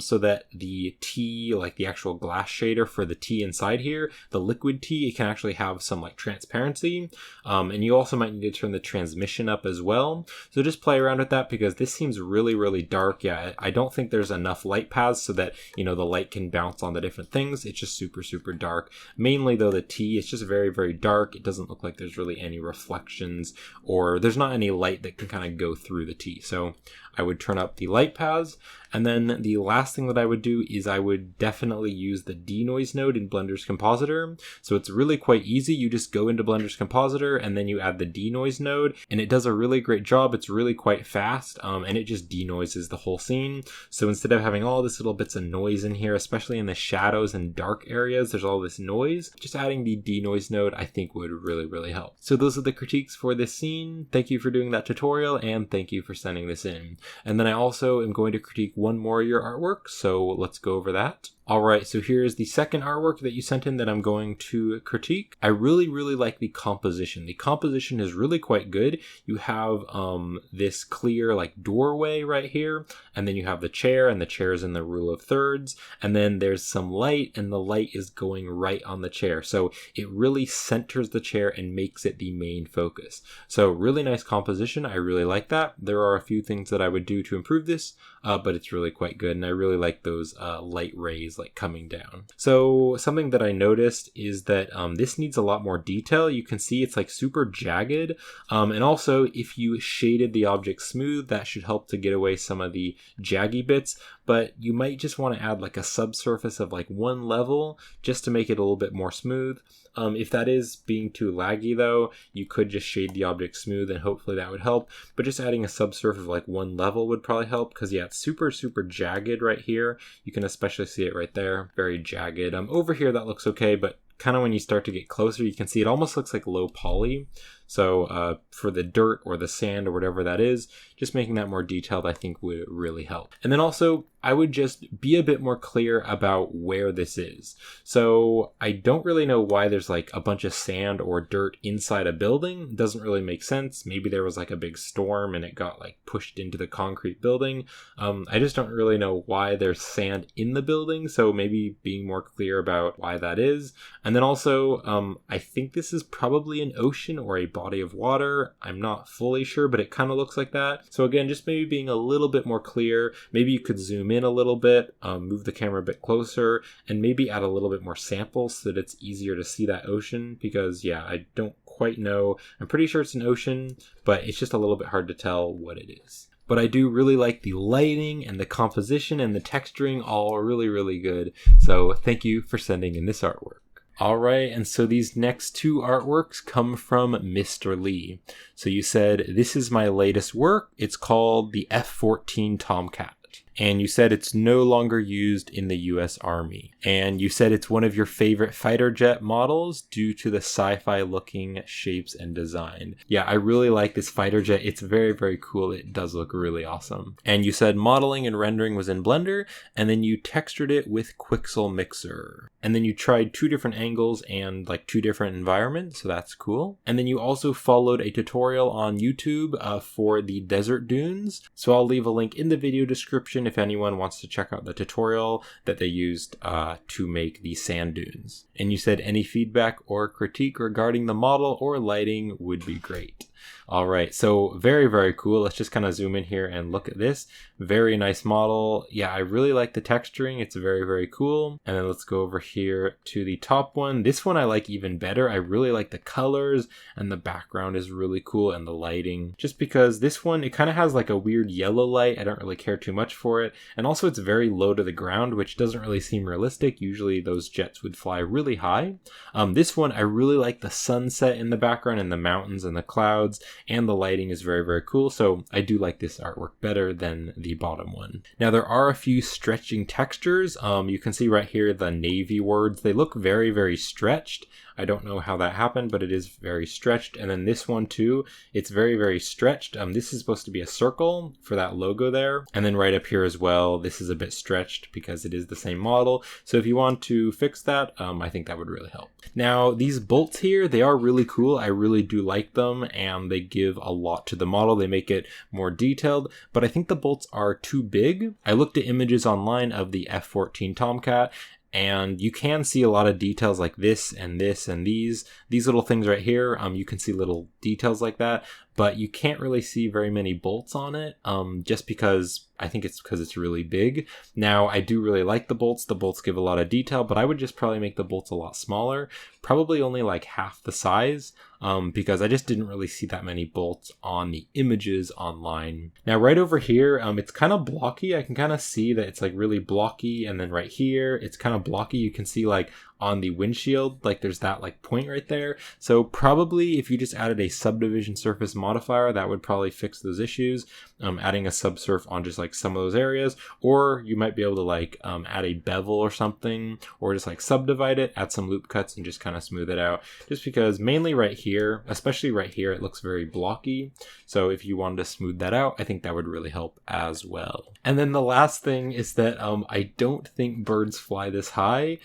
so that the tea, like the actual glass shader for the tea, tea inside here, the liquid tea, it can actually have some like transparency. And you also might need to turn the transmission up as well. So just play around with that because this seems really, really dark. Yeah, I don't think there's enough light paths so that, you know, the light can bounce on the different things. It's just super, super dark. Mainly though, the tea, it's just very, very dark. It doesn't look like there's really any reflections, or there's not any light that can kind of go through the tea. So I would turn up the light paths. And then the last thing that I would do is I would definitely use the denoise node in Blender's Compositor. So it's really quite easy. You just go into Blender's Compositor and then you add the denoise node, and it does a really great job. It's really quite fast, and it just denoises the whole scene. So instead of having all this little bits of noise in here, especially in the shadows and dark areas, there's all this noise. Just adding the denoise node, I think, would really, really help. So those are the critiques for this scene. Thank you for doing that tutorial, and thank you for sending this in. And then I also am going to critique one more of your artwork, so let's go over that. Alright, so here's the second artwork that you sent in that I'm going to critique. I really, really like the composition. The composition is really quite good. You have this clear like doorway right here, and then you have the chair, and the chair is in the rule of thirds, and then there's some light, and the light is going right on the chair. So it really centers the chair and makes it the main focus. So really nice composition. I really like that. There are a few things that I would do to improve this, but it's really quite good, and I really like those light rays like coming down. So something that I noticed is that this needs a lot more detail. You can see it's like super jagged, and also if you shaded the object smooth, that should help to get away some of the jaggy bits, but you might just want to add like a subsurface of like one level just to make it a little bit more smooth. If that is being too laggy though, you could just shade the object smooth and hopefully that would help, but just adding a subsurface of like one level would probably help, because yeah, it's super, super jagged right here. You can especially see it right there, very jagged. Over here that looks okay, but kind of when you start to get closer, you can see it almost looks like low poly. So for the dirt or the sand or whatever that is, just making that more detailed I think would really help. And then also I would just be a bit more clear about where this is. So I don't really know why there's like a bunch of sand or dirt inside a building. It doesn't really make sense. Maybe there was like a big storm and it got like pushed into the concrete building. I just don't really know why there's sand in the building. So maybe being more clear about why that is. And then also I think this is probably an ocean or a body of water. I'm not fully sure, but it kind of looks like that. So again, just maybe being a little bit more clear. Maybe you could zoom in a little bit, move the camera a bit closer, and maybe add a little bit more samples so that it's easier to see that ocean, because yeah, I don't quite know. I'm pretty sure it's an ocean, but it's just a little bit hard to tell what it is. But I do really like the lighting and the composition and the texturing, all really, really good. So thank you for sending in this artwork. Alright, and so these next two artworks come from Mr. Lee. So you said, this is my latest work. It's called the F-14 Tomcat. And you said it's no longer used in the US Army. And you said it's one of your favorite fighter jet models due to the sci-fi looking shapes and design. Yeah, I really like this fighter jet. It's very, very cool. It does look really awesome. And you said modeling and rendering was in Blender, and then you textured it with Quixel Mixer. And then you tried 2 different angles and like 2 different environments, so that's cool. And then you also followed a tutorial on YouTube for the desert dunes. So I'll leave a link in the video description if anyone wants to check out the tutorial that they used to make the sand dunes. And you said any feedback or critique regarding the model or lighting would be great. Alright, so very, very cool. Let's just kind of zoom in here and look at this. Very nice model. Yeah, I really like the texturing. It's very, very cool. And then let's go over here to the top one. This one I like even better. I really like the colors, and the background is really cool, and the lighting. Just because this one, it kind of has like a weird yellow light. I don't really care too much for it. And also it's very low to the ground, which doesn't really seem realistic. Usually those jets would fly really high. This one, I really like the sunset in the background and the mountains and the clouds. And the lighting is very, very cool. So I do like this artwork better than the bottom one. Now there are a few stretching textures. You can see right here the navy words. They look very, very stretched. I don't know how that happened, but it is very stretched. And then this one too, it's very, very stretched. This is supposed to be a circle for that logo there. And then right up here as well, this is a bit stretched because it is the same model. So if you want to fix that, I think that would really help. Now these bolts here, they are really cool. I really do like them, and they give a lot to the model. They make it more detailed, but I think the bolts are too big. I looked at images online of the F-14 Tomcat, And you can see a lot of details like this and this and these little things right here. You can see little details like that, but you can't really see very many bolts on it, just because I think it's because it's really big. Now, I do really like the bolts. The bolts give a lot of detail, but I would just probably make the bolts a lot smaller, probably only like half the size, because I just didn't really see that many bolts on the images online. Now, right over here, it's kind of blocky. I can kind of see that it's like really blocky, and then right here, it's kind of blocky. You can see like on the windshield, like there's that like point right there. So probably if you just added a subdivision surface modifier, that would probably fix those issues. Adding a subsurf on just like some of those areas, or you might be able to like add a bevel or something, or just like subdivide it, add some loop cuts and just kind of smooth it out, just because mainly right here, especially right here, it looks very blocky. So if you wanted to smooth that out, I think that would really help as well. And then the last thing is that I don't think birds fly this high.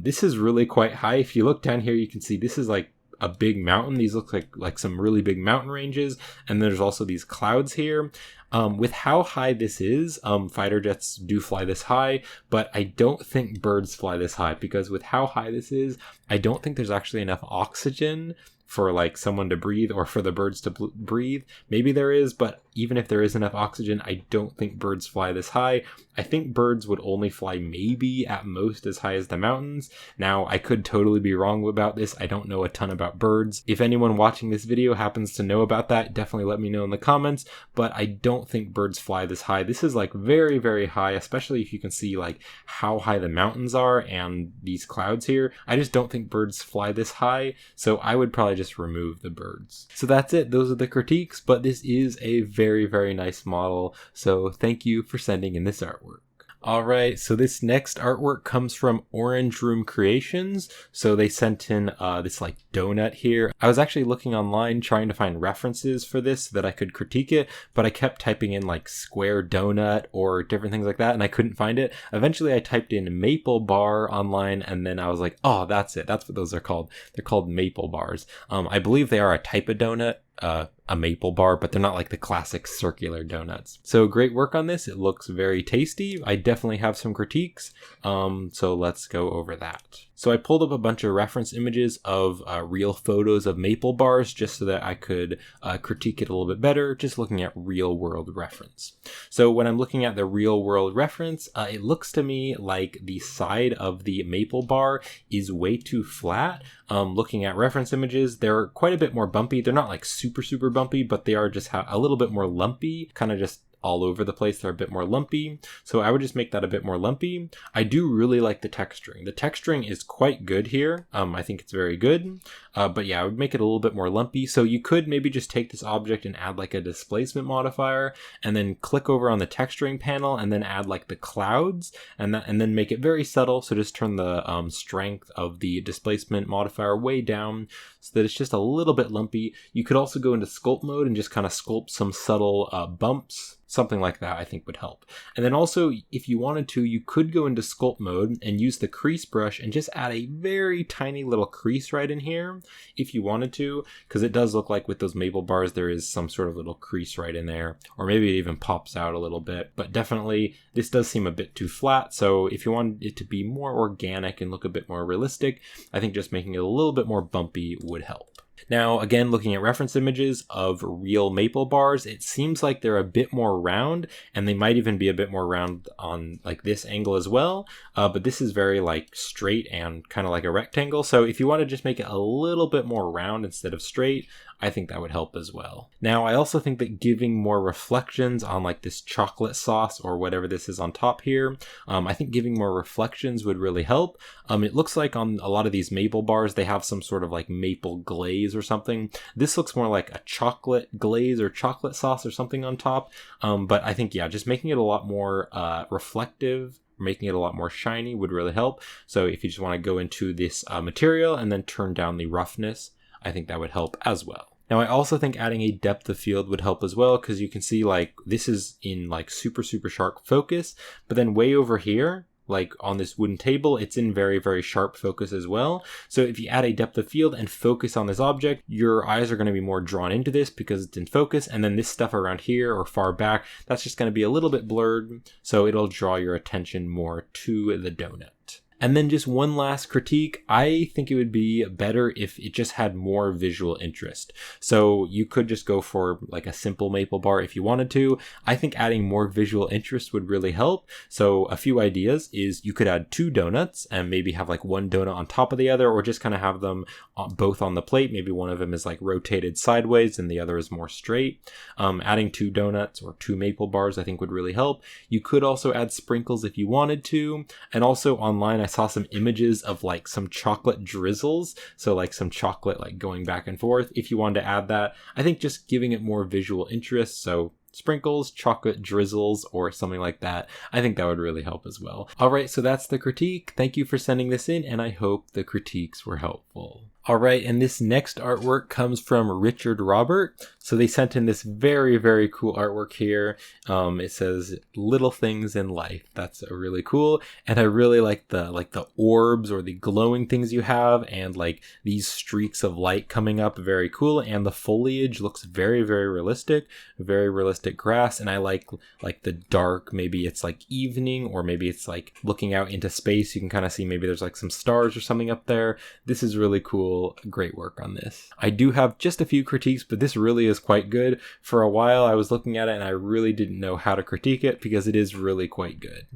This is really quite high. If you look down here, you can see this is like a big mountain. These look like some really big mountain ranges, and there's also these clouds here. With how high this is, fighter jets do fly this high, but I don't think birds fly this high, because with how high this is, I don't think there's actually enough oxygen for like someone to breathe, or for the birds to breathe. Maybe there is, but even if there is enough oxygen, I don't think birds fly this high. I think birds would only fly maybe at most as high as the mountains. Now, I could totally be wrong about this. I don't know a ton about birds. If anyone watching this video happens to know about that, definitely let me know in the comments, but I don't think birds fly this high. This is like very, very high, especially if you can see like how high the mountains are and these clouds here. I just don't think birds fly this high, so I would probably just remove the birds. So that's it. Those are the critiques, but this is a very, very nice model. So thank you for sending in this artwork. Alright, so this next artwork comes from Orange Room Creations. So they sent in this like donut here. I was actually looking online trying to find references for this so that I could critique it, but I kept typing in like square donut or different things like that, and I couldn't find it. Eventually I typed in maple bar online, and then I was like, oh, that's it. That's what those are called. They're called maple bars. I believe they are a type of donut. A maple bar, but they're not like the classic circular donuts. So great work on this. It looks very tasty. I definitely have some critiques. So let's go over that. So I pulled up a bunch of reference images of real photos of maple bars just so that I could critique it a little bit better, just looking at real world reference. So when I'm looking at the real world reference, it looks to me like the side of the maple bar is way too flat. Looking at reference images, they're quite a bit more bumpy. They're not like super, super bumpy, but they are just a little bit more lumpy, kind of just all over the place. They're a bit more lumpy. So I would just make that a bit more lumpy. I do really like the texturing. The texturing is quite good here. I think it's very good. But yeah, I would make it a little bit more lumpy. So you could maybe just take this object and add like a displacement modifier, and then click over on the texturing panel and then add like the clouds, and then make it very subtle. So just turn the strength of the displacement modifier way down so that it's just a little bit lumpy. You could also go into sculpt mode and just kind of sculpt some subtle bumps. Something like that I think would help. And then also, if you wanted to, you could go into sculpt mode and use the crease brush and just add a very tiny little crease right in here if you wanted to, because it does look like with those maple bars there is some sort of little crease right in there, or maybe it even pops out a little bit. But definitely this does seem a bit too flat, so if you wanted it to be more organic and look a bit more realistic, I think just making it a little bit more bumpy would help. Now, again, looking at reference images of real maple bars, it seems like they're a bit more round, and they might even be a bit more round on like this angle as well. But this is very like straight and kind of like a rectangle. So if you want to just make it a little bit more round instead of straight, I think that would help as well. Now, I also think that giving more reflections on like this chocolate sauce or whatever this is on top here, I think giving more reflections would really help. It looks like on a lot of these maple bars, they have some sort of like maple glaze or something. This looks more like a chocolate glaze or chocolate sauce or something on top. But I think, yeah, just making it a lot more reflective, making it a lot more shiny would really help. So if you just want to go into this material and then turn down the roughness, I think that would help as well. Now, I also think adding a depth of field would help as well, because you can see like this is in like super, super sharp focus, but then way over here, like on this wooden table, it's in very, very sharp focus as well. So if you add a depth of field and focus on this object, your eyes are going to be more drawn into this because it's in focus. And then this stuff around here or far back, that's just going to be a little bit blurred. So it'll draw your attention more to the donut. And then just one last critique, I think it would be better if it just had more visual interest. So you could just go for like a simple maple bar if you wanted to. I think adding more visual interest would really help. So a few ideas is you could add 2 donuts and maybe have like one donut on top of the other, or just kind of have them both on the plate. Maybe one of them is like rotated sideways and the other is more straight. Adding 2 donuts or 2 maple bars I think would really help. You could also add sprinkles if you wanted to. And also online I saw some images of like some chocolate drizzles. So like some chocolate like going back and forth. If you wanted to add that, I think just giving it more visual interest. So sprinkles, chocolate drizzles, or something like that. I think that would really help as well. All right, so that's the critique. Thank you for sending this in, and I hope the critiques were helpful. All right, and this next artwork comes from Richard Robert. So they sent in this very, very cool artwork here. It says "Little Things in Life." That's really cool, and I really like the orbs or the glowing things you have, and like these streaks of light coming up. Very cool, and the foliage looks very, very realistic grass, and I like the dark. Maybe it's like evening, or maybe it's like looking out into space. You can kind of see maybe there's like some stars or something up there. This is really cool. Great work on this. I do have just a few critiques, but this really is quite good. For a while I was looking at it and I really didn't know how to critique it because it is really quite good.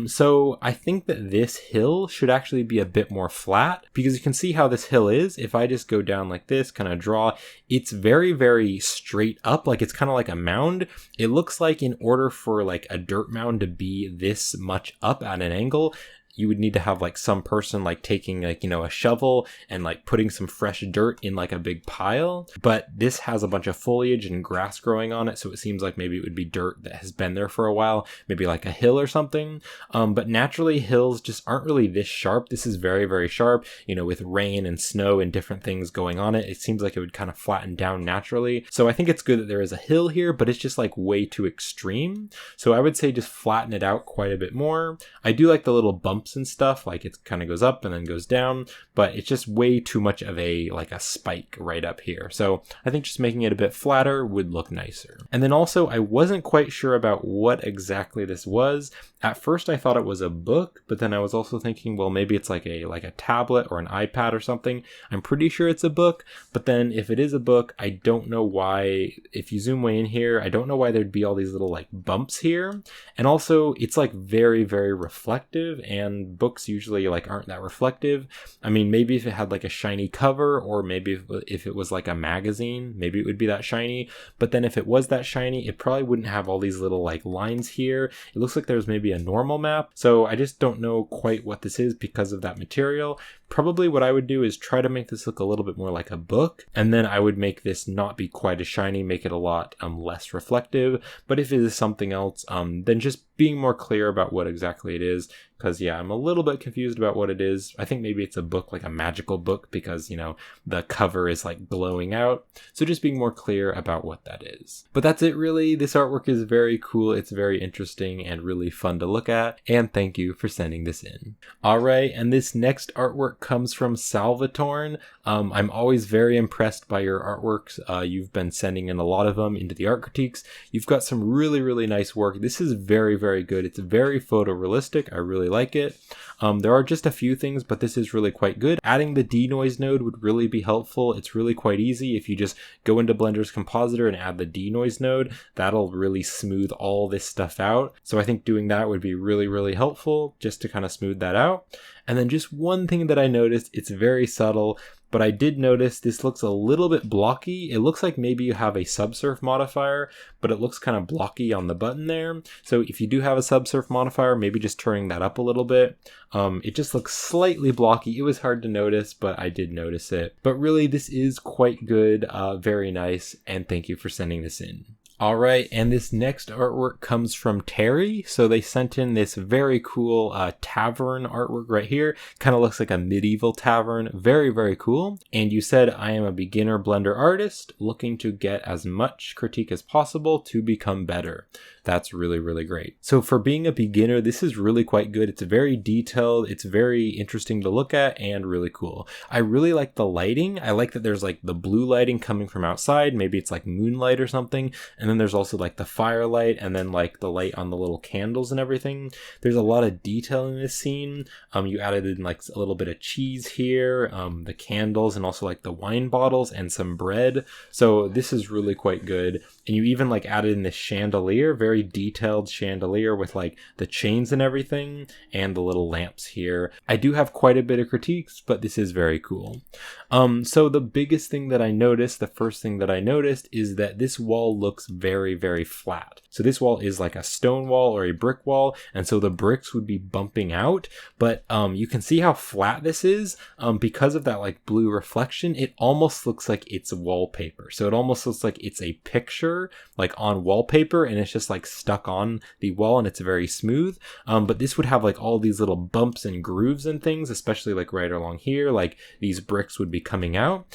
So I think that this hill should actually be a bit more flat, because you can see how this hill is. If I just go down like this, kind of draw, it's very, very straight up. Like it's kind of like a mound. It looks like in order for like a dirt mound to be this much up at an angle, you would need to have like some person like taking like, you know, a shovel and like putting some fresh dirt in like a big pile. But this has a bunch of foliage and grass growing on it, so it seems like maybe it would be dirt that has been there for a while, maybe like a hill or something. But naturally hills just aren't really this sharp. This is very, very sharp, you know, with rain and snow and different things going on it. It seems like it would kind of flatten down naturally. So I think it's good that there is a hill here, but it's just like way too extreme. So I would say just flatten it out quite a bit more. I do like the little bumps and stuff, like it kind of goes up and then goes down, but it's just way too much of a spike right up here. So I think just making it a bit flatter would look nicer. And then also I wasn't quite sure about what exactly this was. At first I thought it was a book, but then I was also thinking, well, maybe it's like a tablet or an iPad or something. I'm pretty sure it's a book, but then if it is a book, I don't know why, if you zoom way in here, I don't know why there'd be all these little like bumps here. And also it's like very, very reflective, and books usually like aren't that reflective. I mean, maybe if it had like a shiny cover, or maybe if it was like a magazine, maybe it would be that shiny. But then if it was that shiny, it probably wouldn't have all these little like lines here. It looks like there's maybe a normal map. So I just don't know quite what this is because of that material. Probably what I would do is try to make this look a little bit more like a book, and then I would make this not be quite as shiny, make it a lot less reflective. But if it is something else, then just being more clear about what exactly it is, because yeah, I'm a little bit confused about what it is. I think maybe it's a book, like a magical book, because, you know, the cover is like glowing out. So just being more clear about what that is. But that's it really. This artwork is very cool. It's very interesting and really fun to look at. And thank you for sending this in. All right, and this next artwork comes from Salvatorn. I'm always very impressed by your artworks. You've been sending in a lot of them into the art critiques. You've got some really, really nice work. This is very, very good. It's very photorealistic. I really like it. There are just a few things, but this is really quite good. Adding the denoise node would really be helpful. It's really quite easy. If you just go into Blender's compositor and add the denoise node, that'll really smooth all this stuff out. So I think doing that would be really, really helpful, just to kind of smooth that out. And then just one thing that I noticed, it's very subtle, but I did notice this looks a little bit blocky. It looks like maybe you have a subsurf modifier, but it looks kind of blocky on the button there. So if you do have a subsurf modifier, maybe just turning that up a little bit. It just looks slightly blocky. It was hard to notice, but I did notice it. But really, this is quite good, very nice, and thank you for sending this in. All right, and this next artwork comes from Terry. So they sent in this very cool tavern artwork right here. Kind of looks like a medieval tavern. Very, very cool. And you said, I am a beginner Blender artist looking to get as much critique as possible to become better. That's really, really great. So for being a beginner, this is really quite good. It's very detailed. It's very interesting to look at and really cool. I really like the lighting. I like that there's like the blue lighting coming from outside. Maybe it's like moonlight or something. And then there's also like the firelight and then like the light on the little candles and everything. There's a lot of detail in this scene. You added in like a little bit of cheese here, the candles, and also like the wine bottles and some bread. So this is really quite good. And you even like added in this chandelier, very detailed chandelier with like the chains and everything, and the little lamps here. I do have quite a bit of critiques, but this is very cool. So the biggest thing that I noticed, the first thing that I noticed, is that this wall looks very, very flat. So this wall is like a stone wall or a brick wall, and so the bricks would be bumping out, but you can see how flat this is. Because of that like blue reflection, it almost looks like it's wallpaper. So it almost looks like it's a picture like on wallpaper, and it's just like stuck on the wall, and it's very smooth. But this would have like all these little bumps and grooves and things, especially like right along here, like these bricks would be coming out.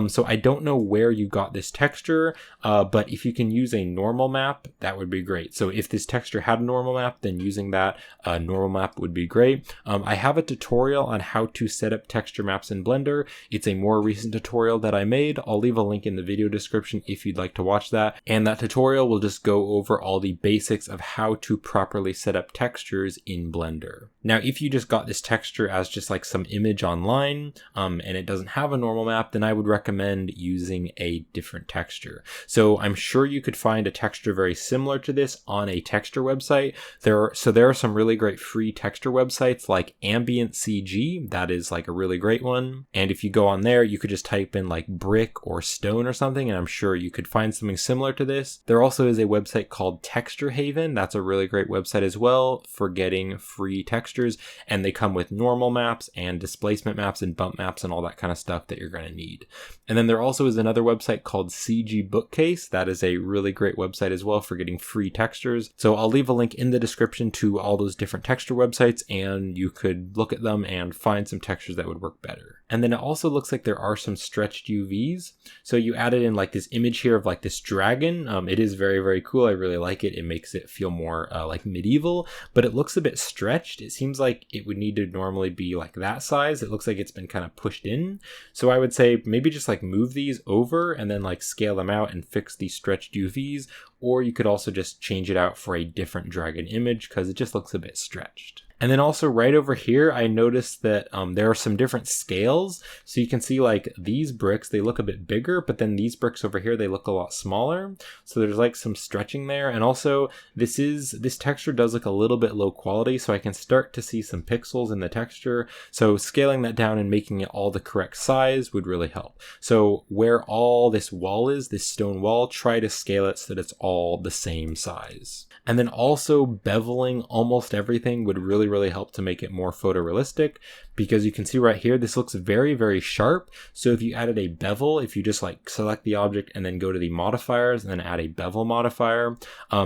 So I don't know where you got this texture, but if you can use a normal map, that would be great. So if this texture had a normal map, then using that normal map would be great. I have a tutorial on how to set up texture maps in Blender. It's a more recent tutorial that I made. I'll leave a link in the video description if you'd like to watch that. And that tutorial will just go over all the basics of how to properly set up textures in Blender. Now, if you just got this texture as just like some image online, and it doesn't have a normal map, then I would recommend using a different texture. So I'm sure you could find a texture very similar to this on a texture website. There are some really great free texture websites like Ambient CG. That is like a really great one. And if you go on there, you could just type in like brick or stone or something, and I'm sure you could find something similar to this. There also is a website called Texture Haven. That's a really great website as well for getting free textures, and they come with normal maps and displacement maps and bump maps and all that kind of stuff that you're going to need. And then there also is another website called CG Bookcase. That is a really great website as well for getting free textures. So I'll leave a link in the description to all those different texture websites, and you could look at them and find some textures that would work better. And then it also looks like there are some stretched UVs. So you added in like this image here of like this dragon. It is very, very cool. I really like it. It makes it feel more like medieval, but it looks a bit stretched. It seems like it would need to normally be like that size. It looks like it's been kind of pushed in. So I would say maybe just like move these over and then like scale them out and fix these stretched UVs. Or you could also just change it out for a different dragon image because it just looks a bit stretched. And then also right over here, I noticed that there are some different scales. So you can see like these bricks, they look a bit bigger, but then these bricks over here, they look a lot smaller. So there's like some stretching there. And also this texture does look a little bit low quality. So I can start to see some pixels in the texture. So scaling that down and making it all the correct size would really help. So where all this wall is, this stone wall, try to scale it so that it's all the same size. And then also beveling almost everything would really help to make it more photorealistic, because you can see right here, this looks very, very sharp. So if you added a bevel, if you just like select the object and then go to the modifiers and then add a bevel modifier,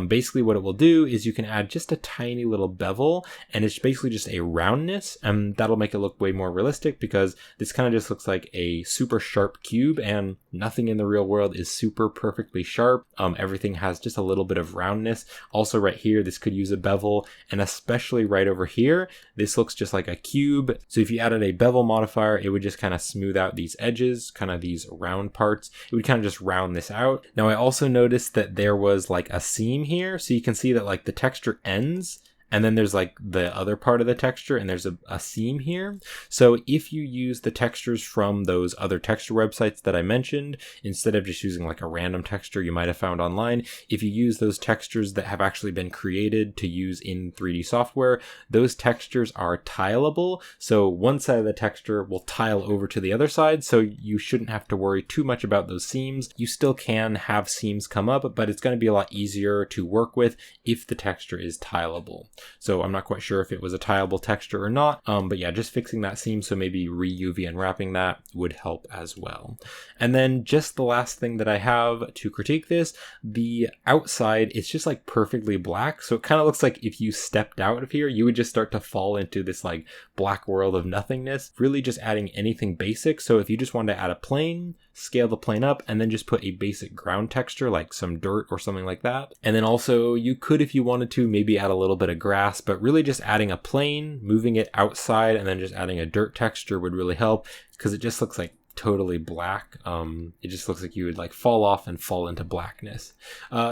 basically what it will do is you can add just a tiny little bevel, and it's basically just a roundness, and that'll make it look way more realistic, because this kind of just looks like a super sharp cube, and nothing in the real world is super perfectly sharp. Everything has just a little bit of roundness. Also right here, this could use a bevel, and especially right over here, this looks just like a cube. So if you added a bevel modifier, it would just kind of smooth out these edges, kind of these round parts. It would kind of just round this out. Now I also noticed that there was like a seam here. So you can see that like the texture ends, and then there's like the other part of the texture, and there's a seam here. So if you use the textures from those other texture websites that I mentioned, instead of just using like a random texture you might have found online, if you use those textures that have actually been created to use in 3D software, those textures are tileable. So one side of the texture will tile over to the other side, so you shouldn't have to worry too much about those seams. You still can have seams come up, but it's going to be a lot easier to work with if the texture is tileable. So I'm not quite sure if it was a tileable texture or not, but yeah, just fixing that seam, so maybe re-UV unwrapping that would help as well. And then just the last thing that I have to critique this, the outside, it's just like perfectly black. So it kind of looks like if you stepped out of here, you would just start to fall into this like black world of nothingness, really just adding anything basic. So if you just wanted to add a plane, scale the plane up, and then just put a basic ground texture like some dirt or something like that. And then also you could, if you wanted to, maybe add a little bit of grass, but really just adding a plane, moving it outside, and then just adding a dirt texture would really help, because it just looks like totally black. It just looks like you would like fall off and fall into blackness.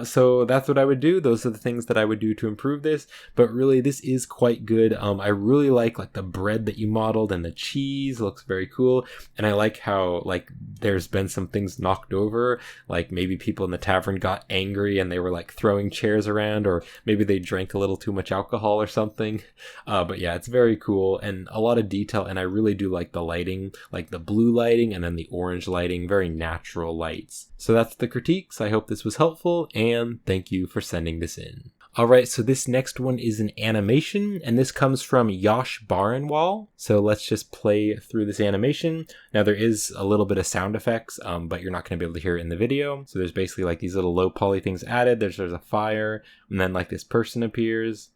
So that's what I would do. Those are the things that I would do to improve this. But really, this is quite good. I really like the bread that you modeled, and the cheese looks very cool. And I like how like there's been some things knocked over, like maybe people in the tavern got angry and they were like throwing chairs around, or maybe they drank a little too much alcohol or something. But yeah, it's very cool and a lot of detail, and I really do like the lighting, like the blue lighting and then the orange lighting, very natural lights. So that's the critiques. I hope this was helpful, and thank you for sending this in. Alright, so this next one is an animation, and this comes from Yash Baranwal. So let's just play through this animation. Now there is a little bit of sound effects, but you're not going to be able to hear it in the video. So there's basically like these little low poly things added. There's a fire, and then like this person appears,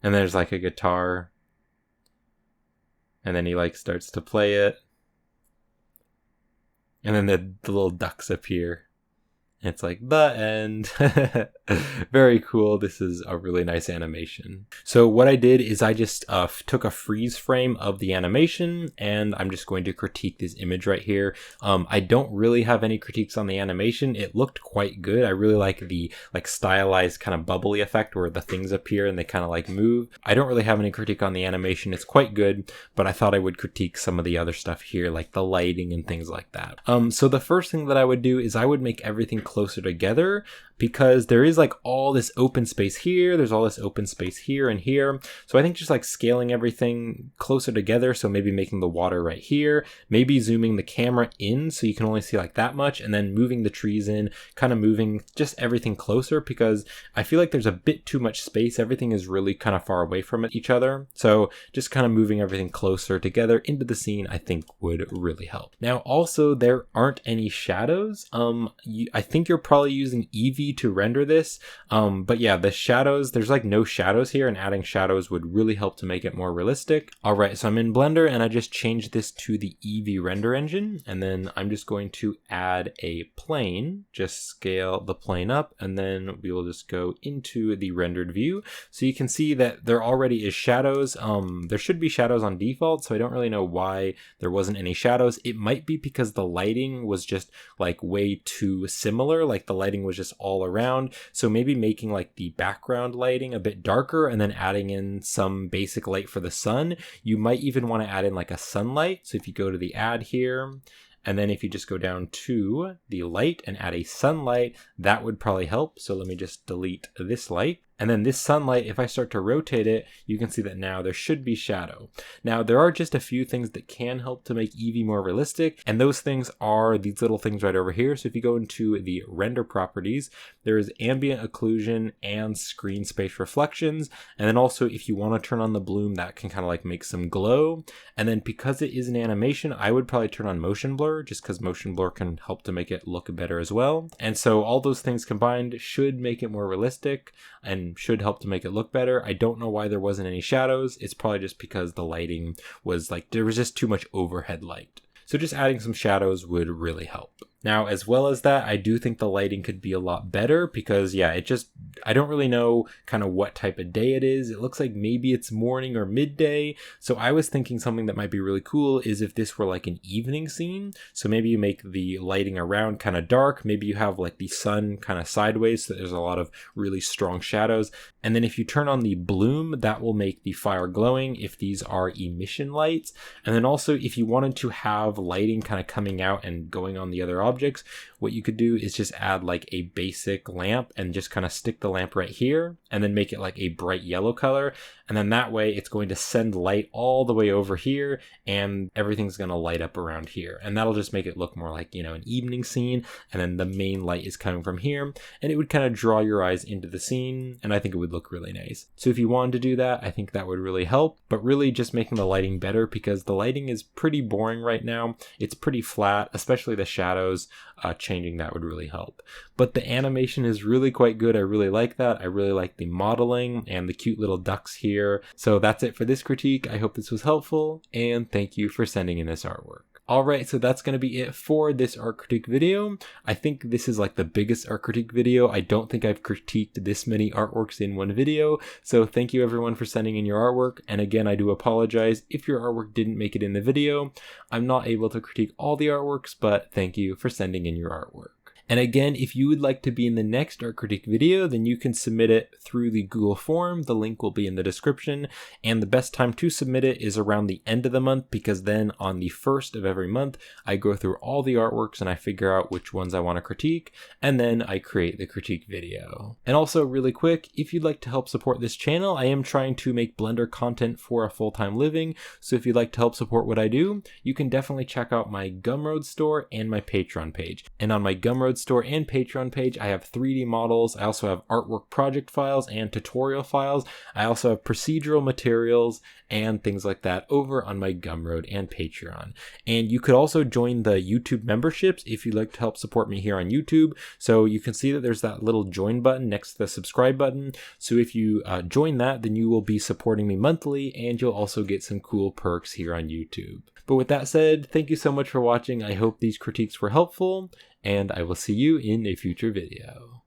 and there's like a guitar, and then he like starts to play it, and then the little ducks appear. It's like the end. Very cool. This is a really nice animation. So what I did is I just took a freeze frame of the animation, and I'm just going to critique this image right here. I don't really have any critiques on the animation. It looked quite good. I really like the stylized kind of bubbly effect where the things appear and they kind of like move. I don't really have any critique on the animation. It's quite good, but I thought I would critique some of the other stuff here, like the lighting and things like that. So the first thing that I would do is I would make everything closer together, because there is like all this open space here, there's all this open space here and here. So I think just like scaling everything closer together, so maybe making the water right here, maybe zooming the camera in so you can only see like that much, and then moving the trees in, kind of moving just everything closer, because I feel like there's a bit too much space. Everything is really kind of far away from each other. So just kind of moving everything closer together into the scene, I think would really help. Now also, there aren't any shadows. I think you're probably using Eevee to render this, but yeah, the shadows, there's like no shadows here, and adding shadows would really help to make it more realistic. Alright, so I'm in Blender and I just changed this to the Eevee render engine, and then I'm just going to add a plane, just scale the plane up, and then we will just go into the rendered view. So you can see that there already is shadows. There should be shadows on default, so I don't really know why there wasn't any shadows. It might be because the lighting was just like way too similar, like the lighting was just all around. So maybe making like the background lighting a bit darker and then adding in some basic light for the sun. You might even want to add in like a sunlight. So if you go to the add here, and then if you just go down to the light and add a sunlight, that would probably help. So let me just delete this light. And then this sunlight, if I start to rotate it, you can see that now there should be shadow. Now, there are just a few things that can help to make Eevee more realistic, and those things are these little things right over here. So if you go into the render properties, there is ambient occlusion and screen space reflections. And then also, if you want to turn on the bloom, that can kind of like make some glow. And then because it is an animation, I would probably turn on motion blur, just because motion blur can help to make it look better as well. And so all those things combined should make it more realistic and should help to make it look better. I don't know why there wasn't any shadows. It's probably just because the lighting was like, there was just too much overhead light. So just adding some shadows would really help. Now, as well as that, I do think the lighting could be a lot better because, yeah, I don't really know kind of what type of day it is. It looks like maybe it's morning or midday. So I was thinking something that might be really cool is if this were like an evening scene. So maybe you make the lighting around kind of dark. Maybe you have like the sun kind of sideways, so there's a lot of really strong shadows. And then if you turn on the bloom, that will make the fire glowing if these are emission lights. And then also if you wanted to have lighting kind of coming out and going on the other objects, what you could do is just add like a basic lamp and just kind of stick the lamp right here and then make it like a bright yellow color. And then that way it's going to send light all the way over here and everything's going to light up around here. And that'll just make it look more like, you know, an evening scene. And then the main light is coming from here and it would kind of draw your eyes into the scene. And I think it would look really nice. So if you wanted to do that, I think that would really help, but really just making the lighting better because the lighting is pretty boring right now. It's pretty flat, especially the shadows. Changing that would really help. But the animation is really quite good. I really like that. I really like the modeling and the cute little ducks here. So that's it for this critique. I hope this was helpful and thank you for sending in this artwork. Alright, so that's going to be it for this art critique video. I think this is like the biggest art critique video. I don't think I've critiqued this many artworks in one video, so thank you everyone for sending in your artwork, and again I do apologize if your artwork didn't make it in the video. I'm not able to critique all the artworks, but thank you for sending in your artwork. And again, if you would like to be in the next art critique video, then you can submit it through the Google form. The link will be in the description. And the best time to submit it is around the end of the month, because then on the 1st of every month, I go through all the artworks and I figure out which ones I want to critique, and then I create the critique video. And also really quick, if you'd like to help support this channel, I am trying to make Blender content for a full-time living. So if you'd like to help support what I do, you can definitely check out my Gumroad store and my Patreon page. And on my Gumroad store and Patreon page, I have 3D models. I also have artwork project files and tutorial files. I also have procedural materials and things like that over on my Gumroad and Patreon. And you could also join the YouTube memberships if you'd like to help support me here on YouTube. So you can see that there's that little join button next to the subscribe button. So if you join that, then you will be supporting me monthly, and you'll also get some cool perks here on YouTube. But with that said, thank you so much for watching. I hope these critiques were helpful, and I will see you in a future video.